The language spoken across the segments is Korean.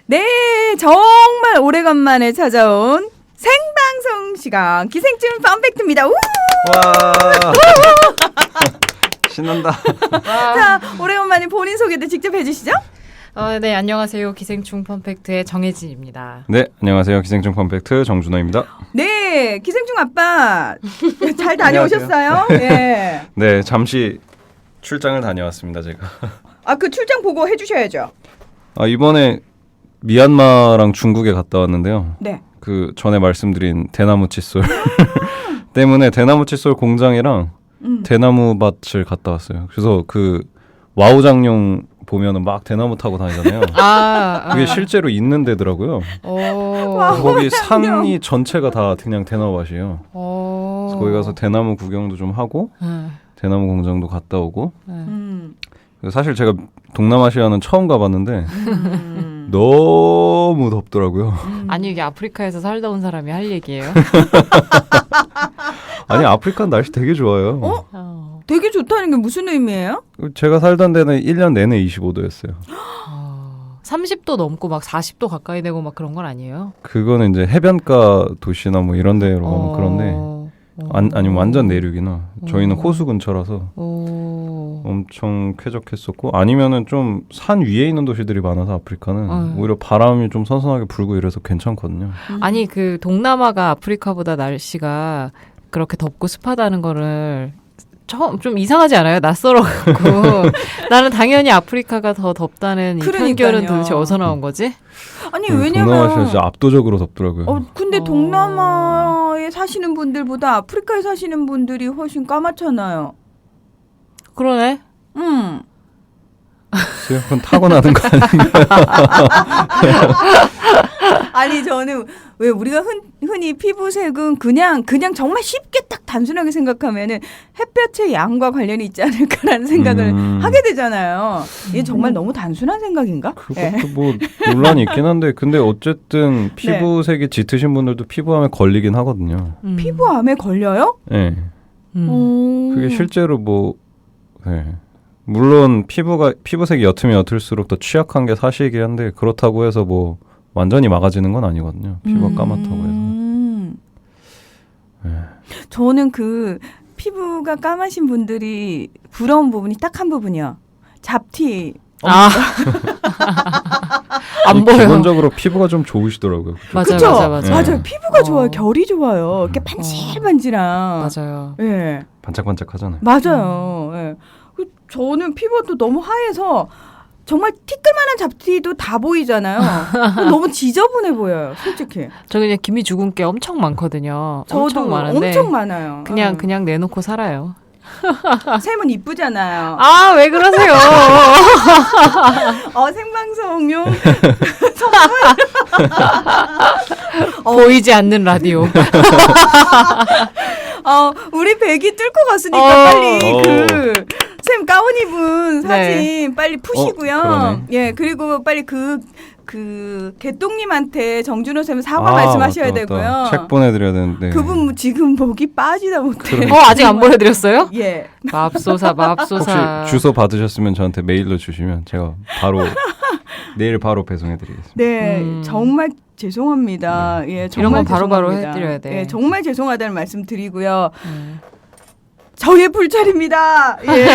네, 정말 오래간만에 찾아온 생방송 시간 기생충 펀팩트입니다. 우! 와 신난다. 자, 오래간만에 본인 소개도 직접 해주시죠. 네, 안녕하세요. 기생충 펀팩트의 정혜진입니다. 네, 안녕하세요. 기생충 펀팩트 정준호입니다. 네, 기생충 아빠 잘 다녀오셨어요? 네. 네, 잠시 출장을 다녀왔습니다. 제가. 그 출장 보고 해주셔야죠. 이번에 미얀마랑 중국에 갔다 왔는데요. 네. 그 전에 말씀드린 대나무 칫솔 때문에 대나무 칫솔 공장이랑 대나무 밭을 갔다 왔어요. 그래서 그 와우장룡 보면은 막 대나무 타고 다니잖아요. 그게 실제로 있는 데더라고요. 거기 산이 전체가 다 그냥 대나무 밭이에요. 그래서 거기 가서 대나무 구경도 좀 하고 대나무 공장도 갔다 오고. 사실 제가 동남아시아는 처음 가봤는데 너무 덥더라고요. 아니 이게 아프리카에서 살다 온 사람이 할 얘기예요? 아니 아프리카 날씨 되게 좋아요. 되게 좋다는 게 무슨 의미예요? 제가 살던 데는 1년 내내 25도였어요. 30도 넘고 막 40도 가까이 되고 막 그런 건 아니에요? 그거는 이제 해변가 도시나 뭐 이런 데로 가면 그런데 아니면 완전 내륙이나 저희는 호수 근처라서 엄청 쾌적했었고 아니면은 좀 산 위에 있는 도시들이 많아서 아프리카는 오히려 바람이 좀 선선하게 불고 이래서 괜찮거든요. 아니 그 동남아가 아프리카보다 날씨가 그렇게 덥고 습하다는 거를 처음 좀 이상하지 않아요? 낯설어갖고 나는 당연히 아프리카가 더 덥다는 이 편견은 도대체 어디서 나온 거지? 아니 왜냐면 동남아시아 진짜 압도적으로 덥더라고요. 근데 동남아에 사시는 분들보다 아프리카에 사시는 분들이 훨씬 까맣잖아요. 그러네. 그건 타고나는 거 아닌가요? 아니 저는 왜 우리가 흔히 피부색은 그냥 정말 쉽게 딱 단순하게 생각하면은 햇볕의 양과 관련이 있지 않을까라는 생각을 하게 되잖아요. 이게 정말 너무 단순한 생각인가? 그것도 뭐 논란이 있긴 한데 근데 어쨌든 피부색이 짙으신 분들도 피부암에 걸리긴 하거든요. 피부암에 걸려요? 네. 그게 실제로 뭐 물론 피부색이 옅으면 옅을수록 더 취약한 게 사실이긴 한데 그렇다고 해서 뭐 완전히 막아지는 건 아니거든요. 피부가 까맣다고 해서. 저는 그 피부가 까마신 분들이 부러운 부분이 딱 한 부분이요. 잡티. 안 보여. 기본적으로 피부가 좀 좋으시더라고요. 맞아요. 피부가 좋아요. 결이 좋아요. 이렇게 반질반질한. 맞아요. 예. 반짝반짝하잖아요. 맞아요. 예. 저는 피부가 또 너무 하얘서 정말 티끌만한 잡티도 다 보이잖아요. 너무 지저분해 보여요, 솔직히. 저 그냥 김이 죽은 게 엄청 많거든요. 저도 엄청 많은데 엄청 많아요. 그냥 내놓고 살아요. 샘은 이쁘잖아요. 왜 그러세요? 생방송용 보이지 않는 라디오. 우리 백이 뚫고 갔으니까 빨리 샘 가운 입은 사진 빨리 푸시고요. 그리고 빨리 그 개똥님한테 정준호 쌤 사과 말씀하셔야 되고요. 책 보내드려야 되는데. 그분 지금 목이 빠지다 못해. 아직 안 보내드렸어요? 예. 맙소사. 혹시 주소 받으셨으면 저한테 메일로 주시면 제가 내일 바로 배송해드리겠습니다. 네, 정말 죄송합니다. 예, 정말 이런 건 바로바로 해드려야 돼. 예, 정말 죄송하다는 말씀 드리고요. 저의 불찰입니다. 예.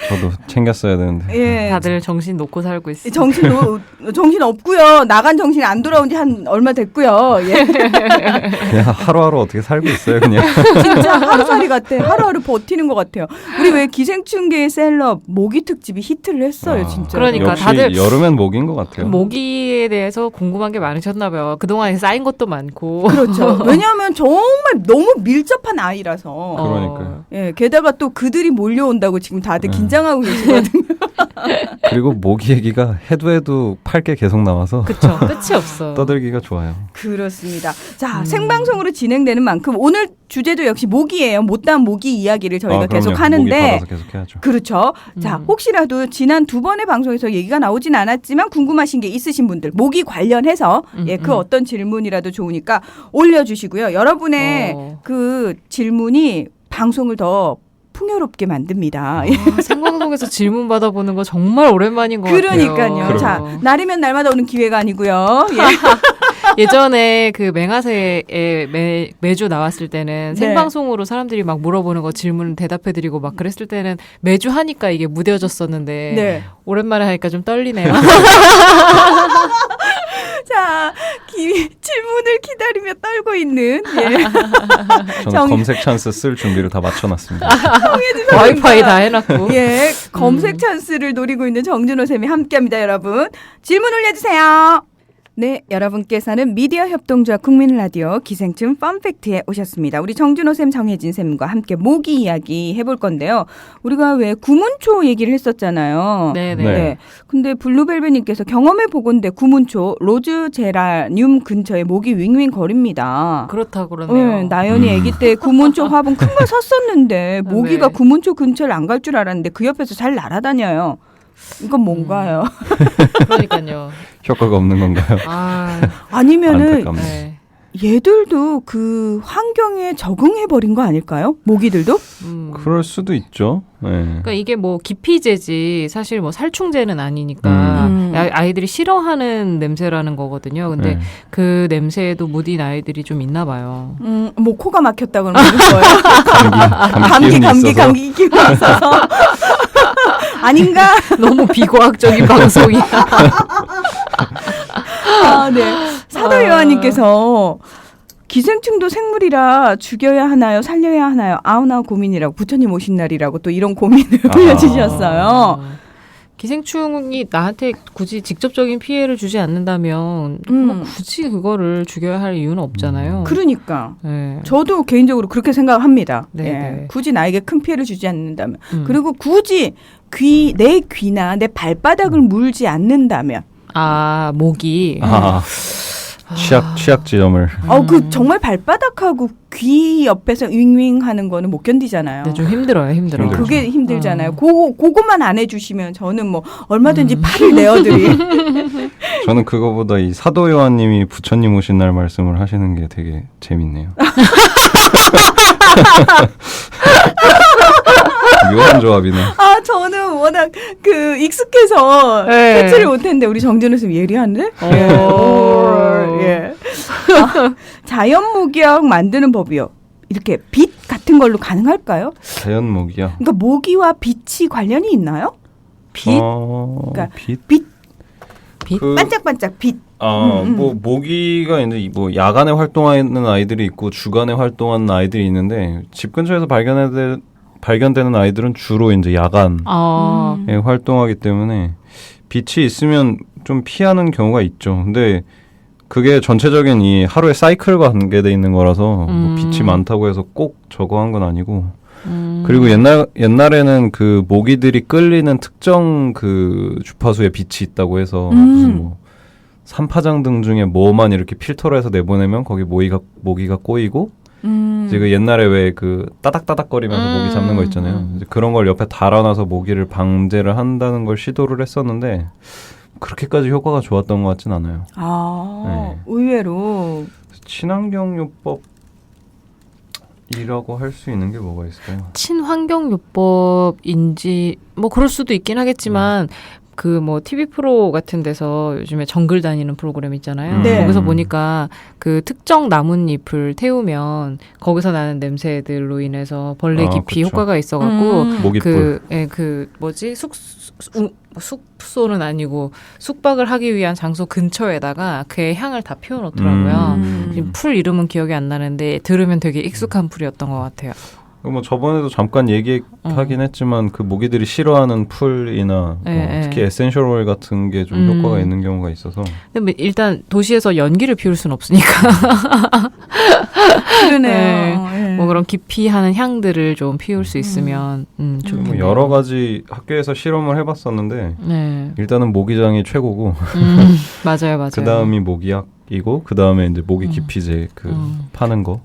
저도 챙겼어야 되는데. 예. 다들 정신 놓고 살고 있어요. 정신 없고요. 나간 정신 안 돌아온 지 한 얼마 됐고요. 예. 그냥 하루하루 어떻게 살고 있어요, 그냥. 진짜 하루살이 같아. 하루하루 버티는 것 같아요. 우리 왜 기생충계의 셀럽 모기 특집이 히트를 했어요, 진짜. 그러니까 역시 다들 여름엔 모기인 것 같아요. 모기에 대해서 궁금한 게 많으셨나 봐요. 그동안에 쌓인 것도 많고. 그렇죠. 왜냐하면 정말 너무 밀접한 아이라서. 그러니까요. 예, 게다가 또 그들이 몰려온다고 지금 다들 긴장하고 계시거든요. 그리고 모기 얘기가 해도 팔 게 계속 나와서 그쵸. 끝이 없어. 떠들기가 좋아요. 그렇습니다. 자, 생방송으로 진행되는 만큼 오늘 주제도 역시 모기예요. 못다한 모기 이야기를 저희가 계속 하는데. 모기 받아서 계속 해야죠. 그렇죠. 자, 혹시라도 지난 2번의 방송에서 얘기가 나오진 않았지만 궁금하신 게 있으신 분들 모기 관련해서 그 어떤 질문이라도 좋으니까 올려주시고요. 여러분의 그 질문이 방송을 더 풍요롭게 만듭니다. 생방송에서 질문 받아보는 거 정말 오랜만인 것 그러니까요. 같아요. 자, 날이면 날마다 오는 기회가 아니고요. 예. 예전에 그 맹아새에 매주 나왔을 때는 네. 생방송으로 사람들이 막 물어보는 거 질문 대답해드리고 막 그랬을 때는 매주 하니까 이게 무뎌졌었는데 네. 오랜만에 하니까 좀 떨리네요. 자, 질문을 기다리며 떨고 있는 예. 저는 검색 찬스 쓸 준비를 다 맞춰놨습니다. 와이파이 다 해놨고. 예, 검색 찬스를 노리고 있는 정준호 쌤이 함께합니다, 여러분. 질문 올려주세요. 네, 여러분께서는 미디어 협동조합 국민라디오 기생충 펀팩트에 오셨습니다. 우리 정준호 쌤, 정혜진 쌤과 함께 모기 이야기 해볼 건데요. 우리가 왜 구문초 얘기를 했었잖아요. 네네. 네. 근데 블루벨벳님께서 경험해 보건대 구문초 로즈제라늄 근처에 모기 윙윙 거립니다. 그렇다고 그러네요. 네, 나연이 아기 때 구문초 화분 큰 거 샀었는데 모기가 네. 구문초 근처를 안 갈 줄 알았는데 그 옆에서 잘 날아다녀요. 이건 뭔가요? 그러니까요. 효과가 없는 건가요? 아니면은 안타깝네. 네. 얘들도 그 환경에 적응해 버린 거 아닐까요? 모기들도? 그럴 수도 있죠. 네. 그러니까 이게 뭐 기피제지 사실 뭐 살충제는 아니니까 아이들이 싫어하는 냄새라는 거거든요. 근데 네. 그 냄새에도 무딘 아이들이 좀 있나 봐요. 뭐 코가 막혔다 그러는 거예요. 감기 기운이 있어서 아닌가? 너무 비과학적인 방송이야. 아, 네. 사도요한님께서 기생충도 생물이라 죽여야 하나요? 살려야 하나요? 아우나 고민이라고 부처님 오신 날이라고 또 이런 고민을 올려주셨어요. 기생충이 나한테 굳이 직접적인 피해를 주지 않는다면 뭐 굳이 그거를 죽여야 할 이유는 없잖아요. 그러니까 네. 저도 개인적으로 그렇게 생각합니다. 네, 예. 네. 굳이 나에게 큰 피해를 주지 않는다면 그리고 굳이 내 귀나 내 발바닥을 물지 않는다면 모기. 취약 지점을. 그 정말 발바닥하고 귀 옆에서 윙윙 하는 거는 못 견디잖아요. 네, 좀 힘들어요. 힘들죠. 그게 힘들잖아요. 그거만 안 해주시면 저는 뭐 얼마든지 팔을 내어드릴. 저는 그거보다 이 사도 요한님이 부처님 오신 날 말씀을 하시는 게 되게 재밌네요. 묘한 조합이네. 저는 워낙 익숙해서 네. 캐치를 못했는데 우리 정준호 쌤 예리한데? 예. 자연 목약 만드는 법이요. 이렇게 빛 같은 걸로 가능할까요? 자연 모기야. 그러니까 모기와 빛이 관련이 있나요? 빛? 그러니까 빛? 반짝반짝 빛. 뭐 모기가 이제 뭐 야간에 활동하는 아이들이 있고 주간에 활동하는 아이들이 있는데 집 근처에서 발견되는 아이들은 주로 이제 야간에 활동하기 때문에 빛이 있으면 좀 피하는 경우가 있죠. 근데 그게 전체적인 이 하루의 사이클과 관계돼 있는 거라서 뭐 빛이 많다고 해서 꼭 저거 한 건 아니고. 그리고 옛날에는 그 모기들이 끌리는 특정 그 주파수의 빛이 있다고 해서 무슨 뭐 산파장 등 중에 뭐만 이렇게 필터로 해서 내보내면 거기 모기가 꼬이고 이제 그 옛날에 왜 그 따닥따닥거리면서 모기 잡는 거 있잖아요. 이제 그런 걸 옆에 달아놔서 모기를 방제를 한다는 걸 시도를 했었는데 그렇게까지 효과가 좋았던 것 같진 않아요. 네. 의외로 친환경요법이라고 할 수 있는 게 뭐가 있을까요? 친환경요법인지 뭐 그럴 수도 있긴 하겠지만 그 뭐 TV 프로 같은 데서 요즘에 정글 다니는 프로그램 있잖아요. 네. 거기서 보니까 그 특정 나뭇잎을 태우면 거기서 나는 냄새들로 인해서 벌레 기피 그쵸. 효과가 있어갖고 모깃불. 숙소는 아니고 숙박을 하기 위한 장소 근처에다가 그의 향을 다 피워놓더라고요. 지금 풀 이름은 기억이 안 나는데 들으면 되게 익숙한 풀이었던 것 같아요. 뭐 저번에도 잠깐 얘기하긴 했지만 그 모기들이 싫어하는 풀이나 특히 에센셜 오일 같은 게 좀 효과가 있는 경우가 있어서. 근데 뭐 일단 도시에서 연기를 피울 수는 없으니까. 그러네요. 네. 뭐 그런 기피하는 향들을 좀 피울 수 있으면 좋겠네요. 뭐 여러 가지 학교에서 실험을 해봤었는데 네. 일단은 모기장이 최고고 맞아요. 그 다음이 모기약이고 그 다음에 이제 모기 기피제 파는 거.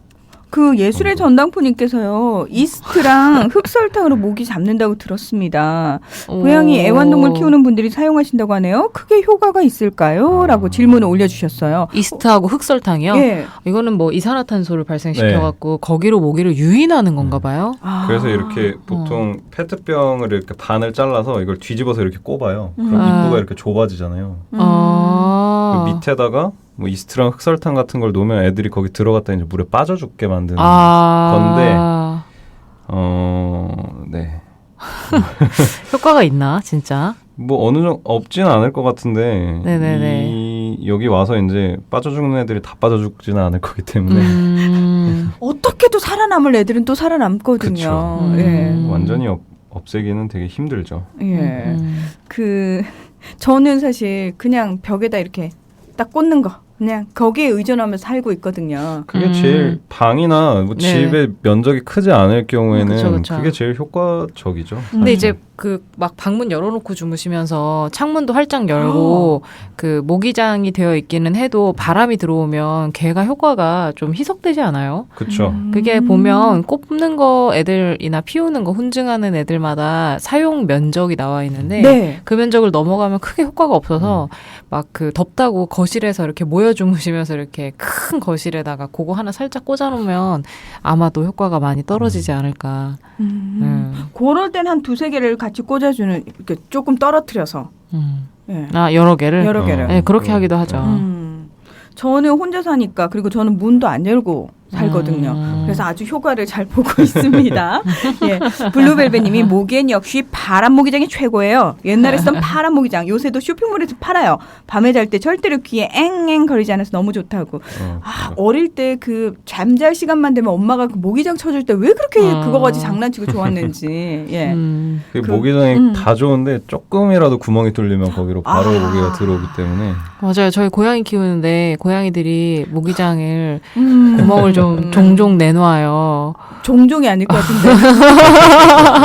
그 예술의 전당포님께서요 이스트랑 흑설탕으로 모기 잡는다고 들었습니다. 고양이 애완동물 키우는 분들이 사용하신다고 하네요. 크게 효과가 있을까요? 라고 질문을 올려주셨어요. 이스트하고 흑설탕이요? 예. 이거는 뭐 이산화탄소를 발생시켜갖고 거기로 모기를 유인하는 건가 봐요. 그래서 이렇게 보통 페트병을 이렇게 반을 잘라서 이걸 뒤집어서 이렇게 꼽아요. 그럼 입구가 이렇게 좁아지잖아요. 그 밑에다가 뭐 이스트랑 흑설탕 같은 걸 놓으면 애들이 거기 들어갔다 이제 물에 빠져 죽게 만드는 건데, 네. 효과가 있나 진짜? 뭐 어느 정도 없지는 않을 것 같은데, 네네네. 여기 와서 이제 빠져 죽는 애들이 다 빠져 죽지는 않을 거기 때문에 어떻게도 살아남을 애들은 또 살아남거든요. 그쵸. 예. 완전히 없애기는 되게 힘들죠. 예. 저는 사실 그냥 벽에다 이렇게 딱 꽂는 거. 그냥 거기에 의존하면서 살고 있거든요. 그게 제일 방이나 뭐 집의 면적이 크지 않을 경우에는 그쵸. 그게 제일 효과적이죠. 근데 이제 그 막 방문 열어놓고 주무시면서 창문도 활짝 열고 그 모기장이 되어 있기는 해도 바람이 들어오면 걔가 효과가 좀 희석되지 않아요? 그렇죠. 그게 보면 꼽는 거 애들이나 피우는 거 훈증하는 애들마다 사용 면적이 나와 있는데 네. 그 면적을 넘어가면 크게 효과가 없어서 막 그 덥다고 거실에서 이렇게 모여 주무시면서 이렇게 큰 거실에다가 그거 하나 살짝 꽂아놓으면 아마도 효과가 많이 떨어지지 않을까. 그럴 땐 한 두세 개를 같이 꽂아주는 이렇게 조금 떨어뜨려서 예. 아 여러 개를? 여러 개를. 네, 그렇게 하기도 하죠. 저는 혼자 사니까 그리고 저는 문도 안 열고 살거든요. 그래서 아주 효과를 잘 보고 있습니다. 예. 블루벨벳님이 모기엔 역시 파란 모기장이 최고예요. 옛날에 쓰던 파란 모기장 요새도 쇼핑몰에서 팔아요. 밤에 잘 때 절대로 귀에 앵앵 거리지 않아서 너무 좋다고. 어릴 때 그 잠잘 시간만 되면 엄마가 그 모기장 쳐줄 때 왜 그렇게 그거 가지고 장난치고 좋았는지. 예. 그 모기장이 다 좋은데 조금이라도 구멍이 뚫리면 거기로 바로 모기가 들어오기 때문에. 맞아요. 저희 고양이 키우는데 고양이들이 모기장을 구멍을 좀 종종 내놓아요. 종종이 아닐 것 같은데.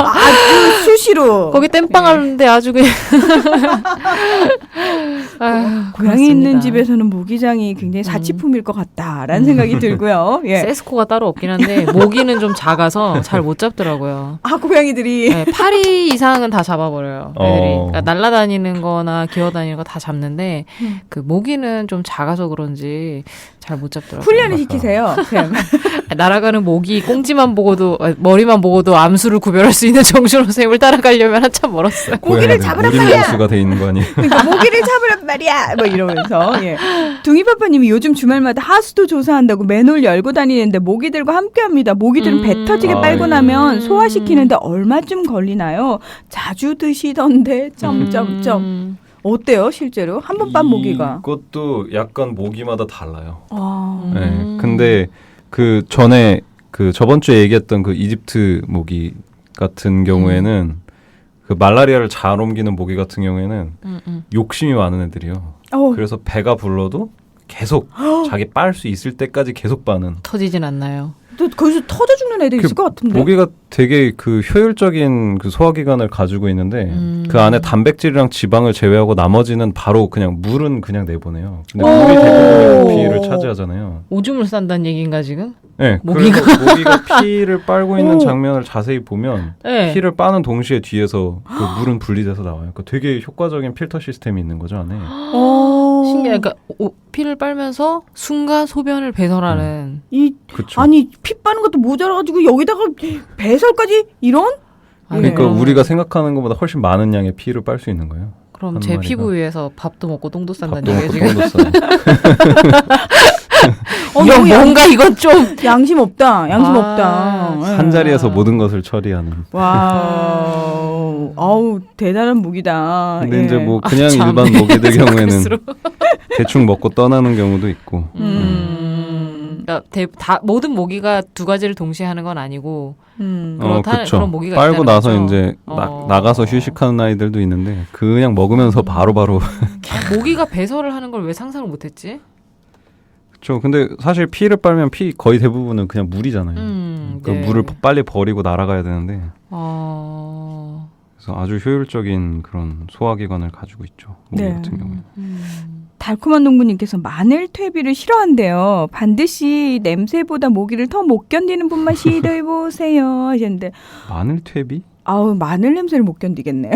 아주 수시로. 거기 땜빵 하는데 아주 그냥. 고양이 있는 집에서는 모기장이 굉장히 사치품일 것 같다라는 생각이 들고요. 예. 세스코가 따로 없긴 한데 모기는 좀 작아서 잘 못 잡더라고요. 아, 고양이들이. 네, 8위 이상은 다 잡아버려요. 애들이. 그러니까 날아다니는 거나 기어다니는 거 다 잡는데 그 모기는 좀 작아서 그런지 잘 못 잡더라고요. 훈련을 시키세요. 날아가는 모기 꽁지만 보고도 머리만 보고도 암수를 구별할 수 있는 정준호 선생님을 따라가려면 한참 멀었어요. 모기를 잡으란 말이야. 무림수가 돼 있는 거 아니에요? 그러니까 모기를 잡으란 말이야. 뭐 이러면서. 예. 둥이파파님이 요즘 주말마다 하수도 조사한다고 맨홀 열고 다니는데 모기들과 함께합니다. 모기들은 배 터지게 빨고 나면 소화시키는데 얼마쯤 걸리나요? 자주 드시던데. 점점점. 어때요 실제로? 한 번 빤 모기가. 이것도 약간 모기마다 달라요. 아. 네, 근데 그 전에 그 저번 주에 얘기했던 그 이집트 모기 같은 경우에는 그 말라리아를 잘 옮기는 모기 같은 경우에는 욕심이 많은 애들이요. 그래서 배가 불러도 계속 자기 빨 수 있을 때까지 계속 빠는. 터지진 않나요? 또 거기서 터져 죽는 애들 있을 것 같은데. 모기가 되게 그 효율적인 그 소화기관을 가지고 있는데 그 안에 단백질이랑 지방을 제외하고 나머지는 바로 그냥 물은 그냥 내보내요. 근데 물이 대부분의 피를 차지하잖아요. 오줌을 싼다는 얘기인가 지금? 네, 모기가 모기가 피를 빨고 있는 장면을 자세히 보면 네. 피를 빠는 동시에 뒤에서 그 물은 분리돼서 나와요. 그러니까 되게 효과적인 필터 시스템이 있는 거죠 안에. 신기해. 그러니까 피를 빨면서 순간 소변을 배설하는. 그쵸. 아니 피 빠는 것도 모자라가지고 여기다가 배설까지 이런? 그러니까 우리가 생각하는 것보다 훨씬 많은 양의 피를 빨 수 있는 거예요. 그럼 제 피부 위에서 밥도 먹고 똥도 싼다는 밥도 얘기예요 먹고 지금. 똥도 싸요. 이건 뭔가 이건 좀 양심 없다. 양심 없다. 한 자리에서 모든 것을 처리하는. 와우. 아우 대단한 무기다. 근데 이제 뭐 그냥 참. 일반 모기들 경우에는 갈수록. 대충 먹고 떠나는 경우도 있고. 그러니까 모든 모기가 두 가지를 동시에 하는 건 아니고 그쵸. 그런 모기가 빨고 있다는 나서 거죠. 이제 나가서 휴식하는 아이들도 있는데 그냥 먹으면서 바로바로. 모기가 배설을 하는 걸 왜 상상을 못했지? 그렇죠. 근데 사실 피를 빨면 피 거의 대부분은 그냥 물이잖아요. 그 네. 물을 빨리 버리고 날아가야 되는데. 그래서 아주 효율적인 그런 소화기관을 가지고 있죠. 모기 네. 같은 경우는. 달콤한 농부님께서 마늘 퇴비를 싫어한대요. 반드시 냄새보다 모기를 더 못 견디는 분만 시도해보세요 하셨는데 마늘 퇴비? 아우 마늘 냄새를 못 견디겠네요.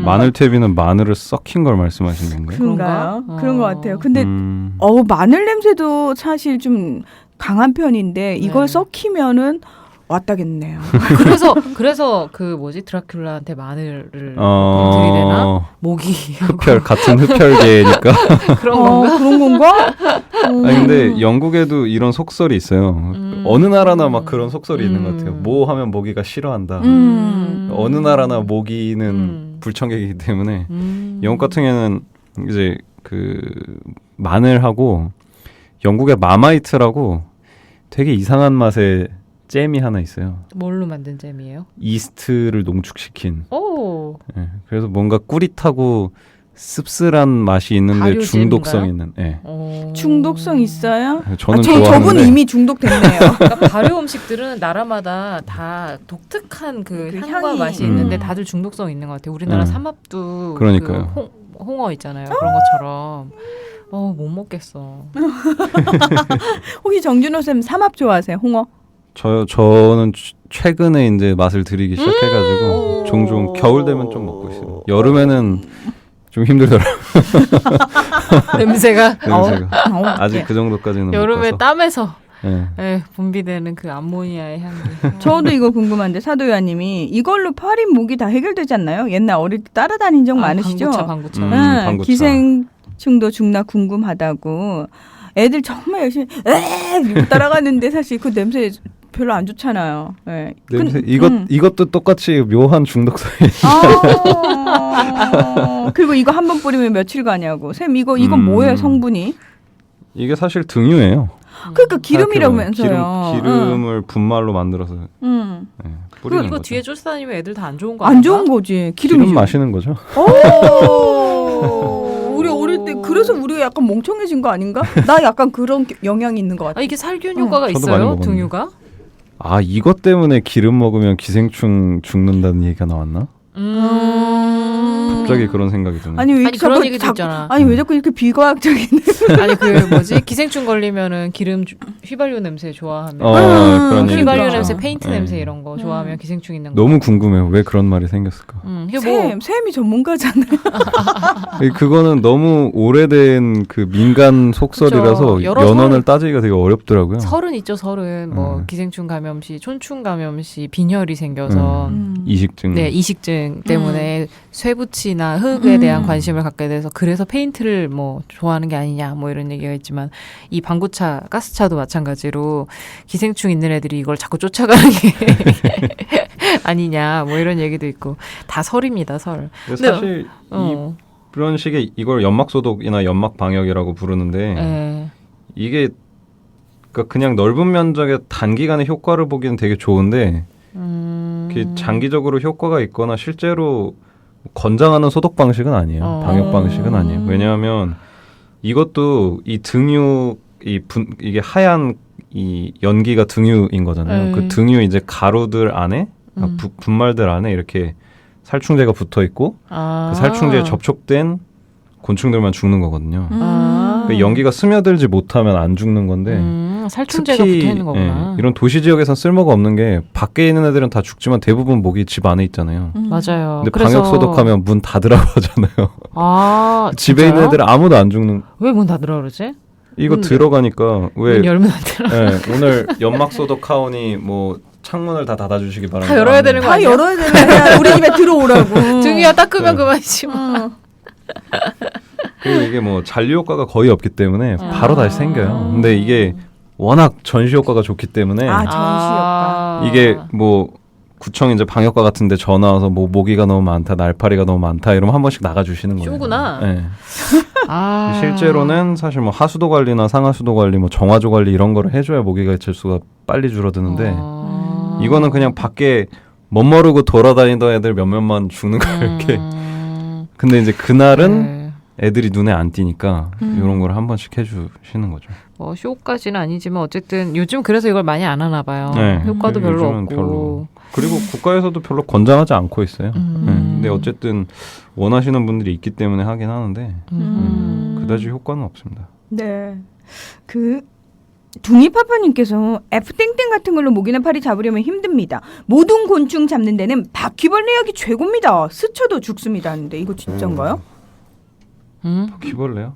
마늘 퇴비는 마늘을 썩힌 걸 말씀하시는 건가요? 그런가요? 그런가? 그런 것 같아요. 근데 음. 마늘 냄새도 사실 좀 강한 편인데 이걸 네. 썩히면은 왔다겠네요. 그래서 그 뭐지 드라큘라한테 마늘을 들이대나 모기 같은 흡혈계니까. 그런 건가? 그런 건가? 아니 근데 영국에도 이런 속설이 있어요. 어느 나라나 막 그런 속설이 있는 것 같아요. 뭐 하면 모기가 싫어한다. 어느 나라나 모기는 불청객이기 때문에 영국 같은 경우에는 이제 그 마늘하고 영국의 마마이트라고 되게 이상한 맛의 잼이 하나 있어요. 뭘로 만든 잼이에요? 이스트를 농축시킨. 오. 예, 그래서 뭔가 꾸릿하고 씁쓸한 맛이 있는데 발효잼인가요? 중독성 있는. 예. 중독성 있어요? 저는 저분 좋아하는데 이미 중독됐네요. 그러니까 발효 음식들은 나라마다 다 독특한 그 그 향과 향이. 맛이 있는데 다들 중독성 있는 것 같아요. 우리나라 삼합도 그러니까요. 그 홍어 있잖아요. 그런 것처럼 못 먹겠어. 혹시 정준호 쌤 삼합 좋아하세요? 홍어? 저는 최근에 이제 맛을 들이기 시작해가지고 종종 겨울 되면 좀 먹고 있어요. 여름에는 좀 힘들더라고요. 냄새가 냄새가. 아직 그 정도까지는 못 여름에 가서. 땀에서 예. 분비되는 그 암모니아의 향기. 저도 이거 궁금한데 사도요한님이 이걸로 파린 모기 다 해결되지 않나요? 옛날 어릴 때 따라다닌 적 많으시죠? 방구차. 방구차. 기생충도 죽나 궁금하다고 애들 정말 열심히 이러고 따라가는데 사실 그 냄새 별로 안 좋잖아요. 네. 냄새 이것도 똑같이 묘한 중독성이. 그리고 이거 한 번 뿌리면 며칠 가냐고. 쌤 이거 뭐예요 성분이? 이게 사실 등유예요. 그러니까 기름이라면서요. 기름을 분말로 만들어서 뿌리는 이거 거죠. 뒤에 쫓아다니면 애들 다 안 좋은 거 안 좋은 거지. 기름이죠. 기름 마시는 거죠. 우리 어릴 때 그래서 우리가 약간 멍청해진 거 아닌가? 나 약간 그런 영향이 있는 것 같아. 이게 살균 효과가 저도 많이 있어요? 먹었는데. 등유가? 아 이것 때문에 기름 먹으면 기생충 죽는다는 얘기가 나왔나? 갑자기 그런 생각이 드네. 아니 왜 그런 자꾸 얘기도 있잖아. 아니 왜 자꾸 이렇게 비과학적인? 아니 그 뭐지 기생충 걸리면은 기름 휘발유 냄새 좋아하면 그런 얘기 휘발유 있죠. 냄새, 페인트 네. 냄새 이런 거 좋아하면 기생충 있는 거. 너무 궁금해요. 왜 그런 말이 생겼을까? 쌤이 전문가잖아요. 그거는 너무 오래된 그 민간 속설이라서 그렇죠. 여러 연원을 따지기가 되게 어렵더라고요. 설은 있죠. 설은 뭐 기생충 감염 시, 촌충 감염 시 빈혈이 생겨서 이식증. 네 이식증 때문에 쇠붙이나 흙에 대한 관심을 갖게 돼서 그래서 페인트를 뭐 좋아하는 게 아니냐 뭐 이런 얘기가 있지만 이 방구차 가스차도 마찬가지로 기생충 있는 애들이 이걸 자꾸 쫓아가는 게 아니냐 뭐 이런 얘기도 있고 다 설입니다 설. 근데 사실 이런 식의 이걸 연막 소독이나 연막 방역이라고 부르는데 이게 그러니까 그냥 넓은 면적의 단기간에 효과를 보기는 되게 좋은데 장기적으로 효과가 있거나 실제로 권장하는 소독 방식은 아니에요. 방역 방식은 아니에요. 왜냐하면 이것도 이 등유 이게 하얀 이 연기가 등유인 거잖아요. 그 등유 이제 가루들 안에 분말들 안에 이렇게 살충제가 붙어 있고 그 살충제에 접촉된 곤충들만 죽는 거거든요. 그 연기가 스며들지 못하면 안 죽는 건데 살충제가 붙어 있는 거구나. 이런 도시 지역에선 쓸모가 없는 게 밖에 있는 애들은 다 죽지만 대부분 모기 집 안에 있잖아요. 맞아요. 근데 방역 소독하면 문 닫으라고 하잖아요. 집에 있는 애들은 아무도 안 죽는. 왜 문 닫으라 그러지? 이거 들어가니까 왜 문 열면 안 되나? 오늘 연막 소독하오니 뭐 창문을 다 닫아주시기 바랍니다. 다 열어야 되는 거 다 아니야? 열어야 되는 거야. 우리 집에 들어오라고. 등이야 닦으면 그만이지 뭐. 그리고 이게 뭐 잔류 효과가 거의 없기 때문에 바로 다시 생겨요. 근데 이게 워낙 전시 효과가 좋기 때문에 전시 효과. 이게 뭐 구청 이제 방역과 같은데 전화 와서 뭐 모기가 너무 많다, 날파리가 너무 많다 이러면 한 번씩 나가주시는 거예요. 쇼구나. 네. 실제로는 사실 뭐 하수도 관리나 상하수도 관리, 뭐 정화조 관리 이런 거를 해줘야 모기가 개체수가 빨리 줄어드는데 이거는 그냥 밖에 멋모르고 돌아다니던 애들 몇몇만 죽는 거 이렇게. 근데 이제 그날은 애들이 눈에 안 띄니까 이런 걸 한 번씩 해주시는 거죠. 뭐 쇼까지는 아니지만 어쨌든 요즘 그래서 이걸 많이 안 하나 봐요. 네. 효과도 별로 요즘은 없고. 별로. 그리고 국가에서도 별로 권장하지 않고 있어요. 근데 어쨌든 원하시는 분들이 있기 때문에 하긴 하는데 그다지 효과는 없습니다. 네. 그 둥이파파님께서 F땡땡 같은 걸로 모기나 파리 잡으려면 힘듭니다. 모든 곤충 잡는 데는 바퀴벌레 약이 최고입니다. 스쳐도 죽습니다 하는데 이거 진짠가요? 바퀴벌레요?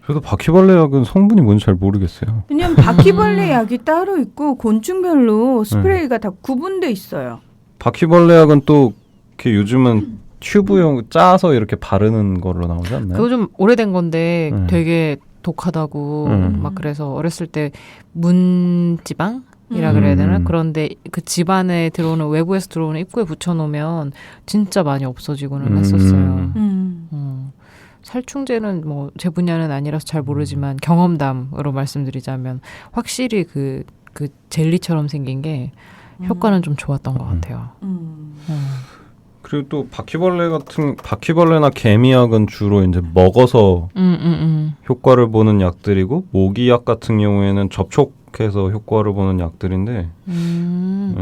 저도 바퀴벌레 약은 성분이 뭔지 잘 모르겠어요. 왜냐면 바퀴벌레 약이 따로 있고 곤충별로 스프레이가 다 구분돼 있어요. 바퀴벌레 약은 또 이렇게 요즘은 튜브용 짜서 이렇게 바르는 걸로 나오지 않나요? 그거 좀 오래된 건데 되게 독하다고 막 그래서 어렸을 때 문지방이라 그래야 되나? 그런데 그 집안에 들어오는 외부에서 들어오는 입구에 붙여놓으면 진짜 많이 없어지고는 했었어요. 살충제는 뭐 제 분야는 아니라서 잘 모르지만 경험담으로 말씀드리자면 확실히 그 젤리처럼 생긴 게 효과는 좀 좋았던 것 같아요. 그리고 또 바퀴벌레나 개미약은 주로 이제 먹어서 효과를 보는 약들이고 모기약 같은 경우에는 접촉해서 효과를 보는 약들인데.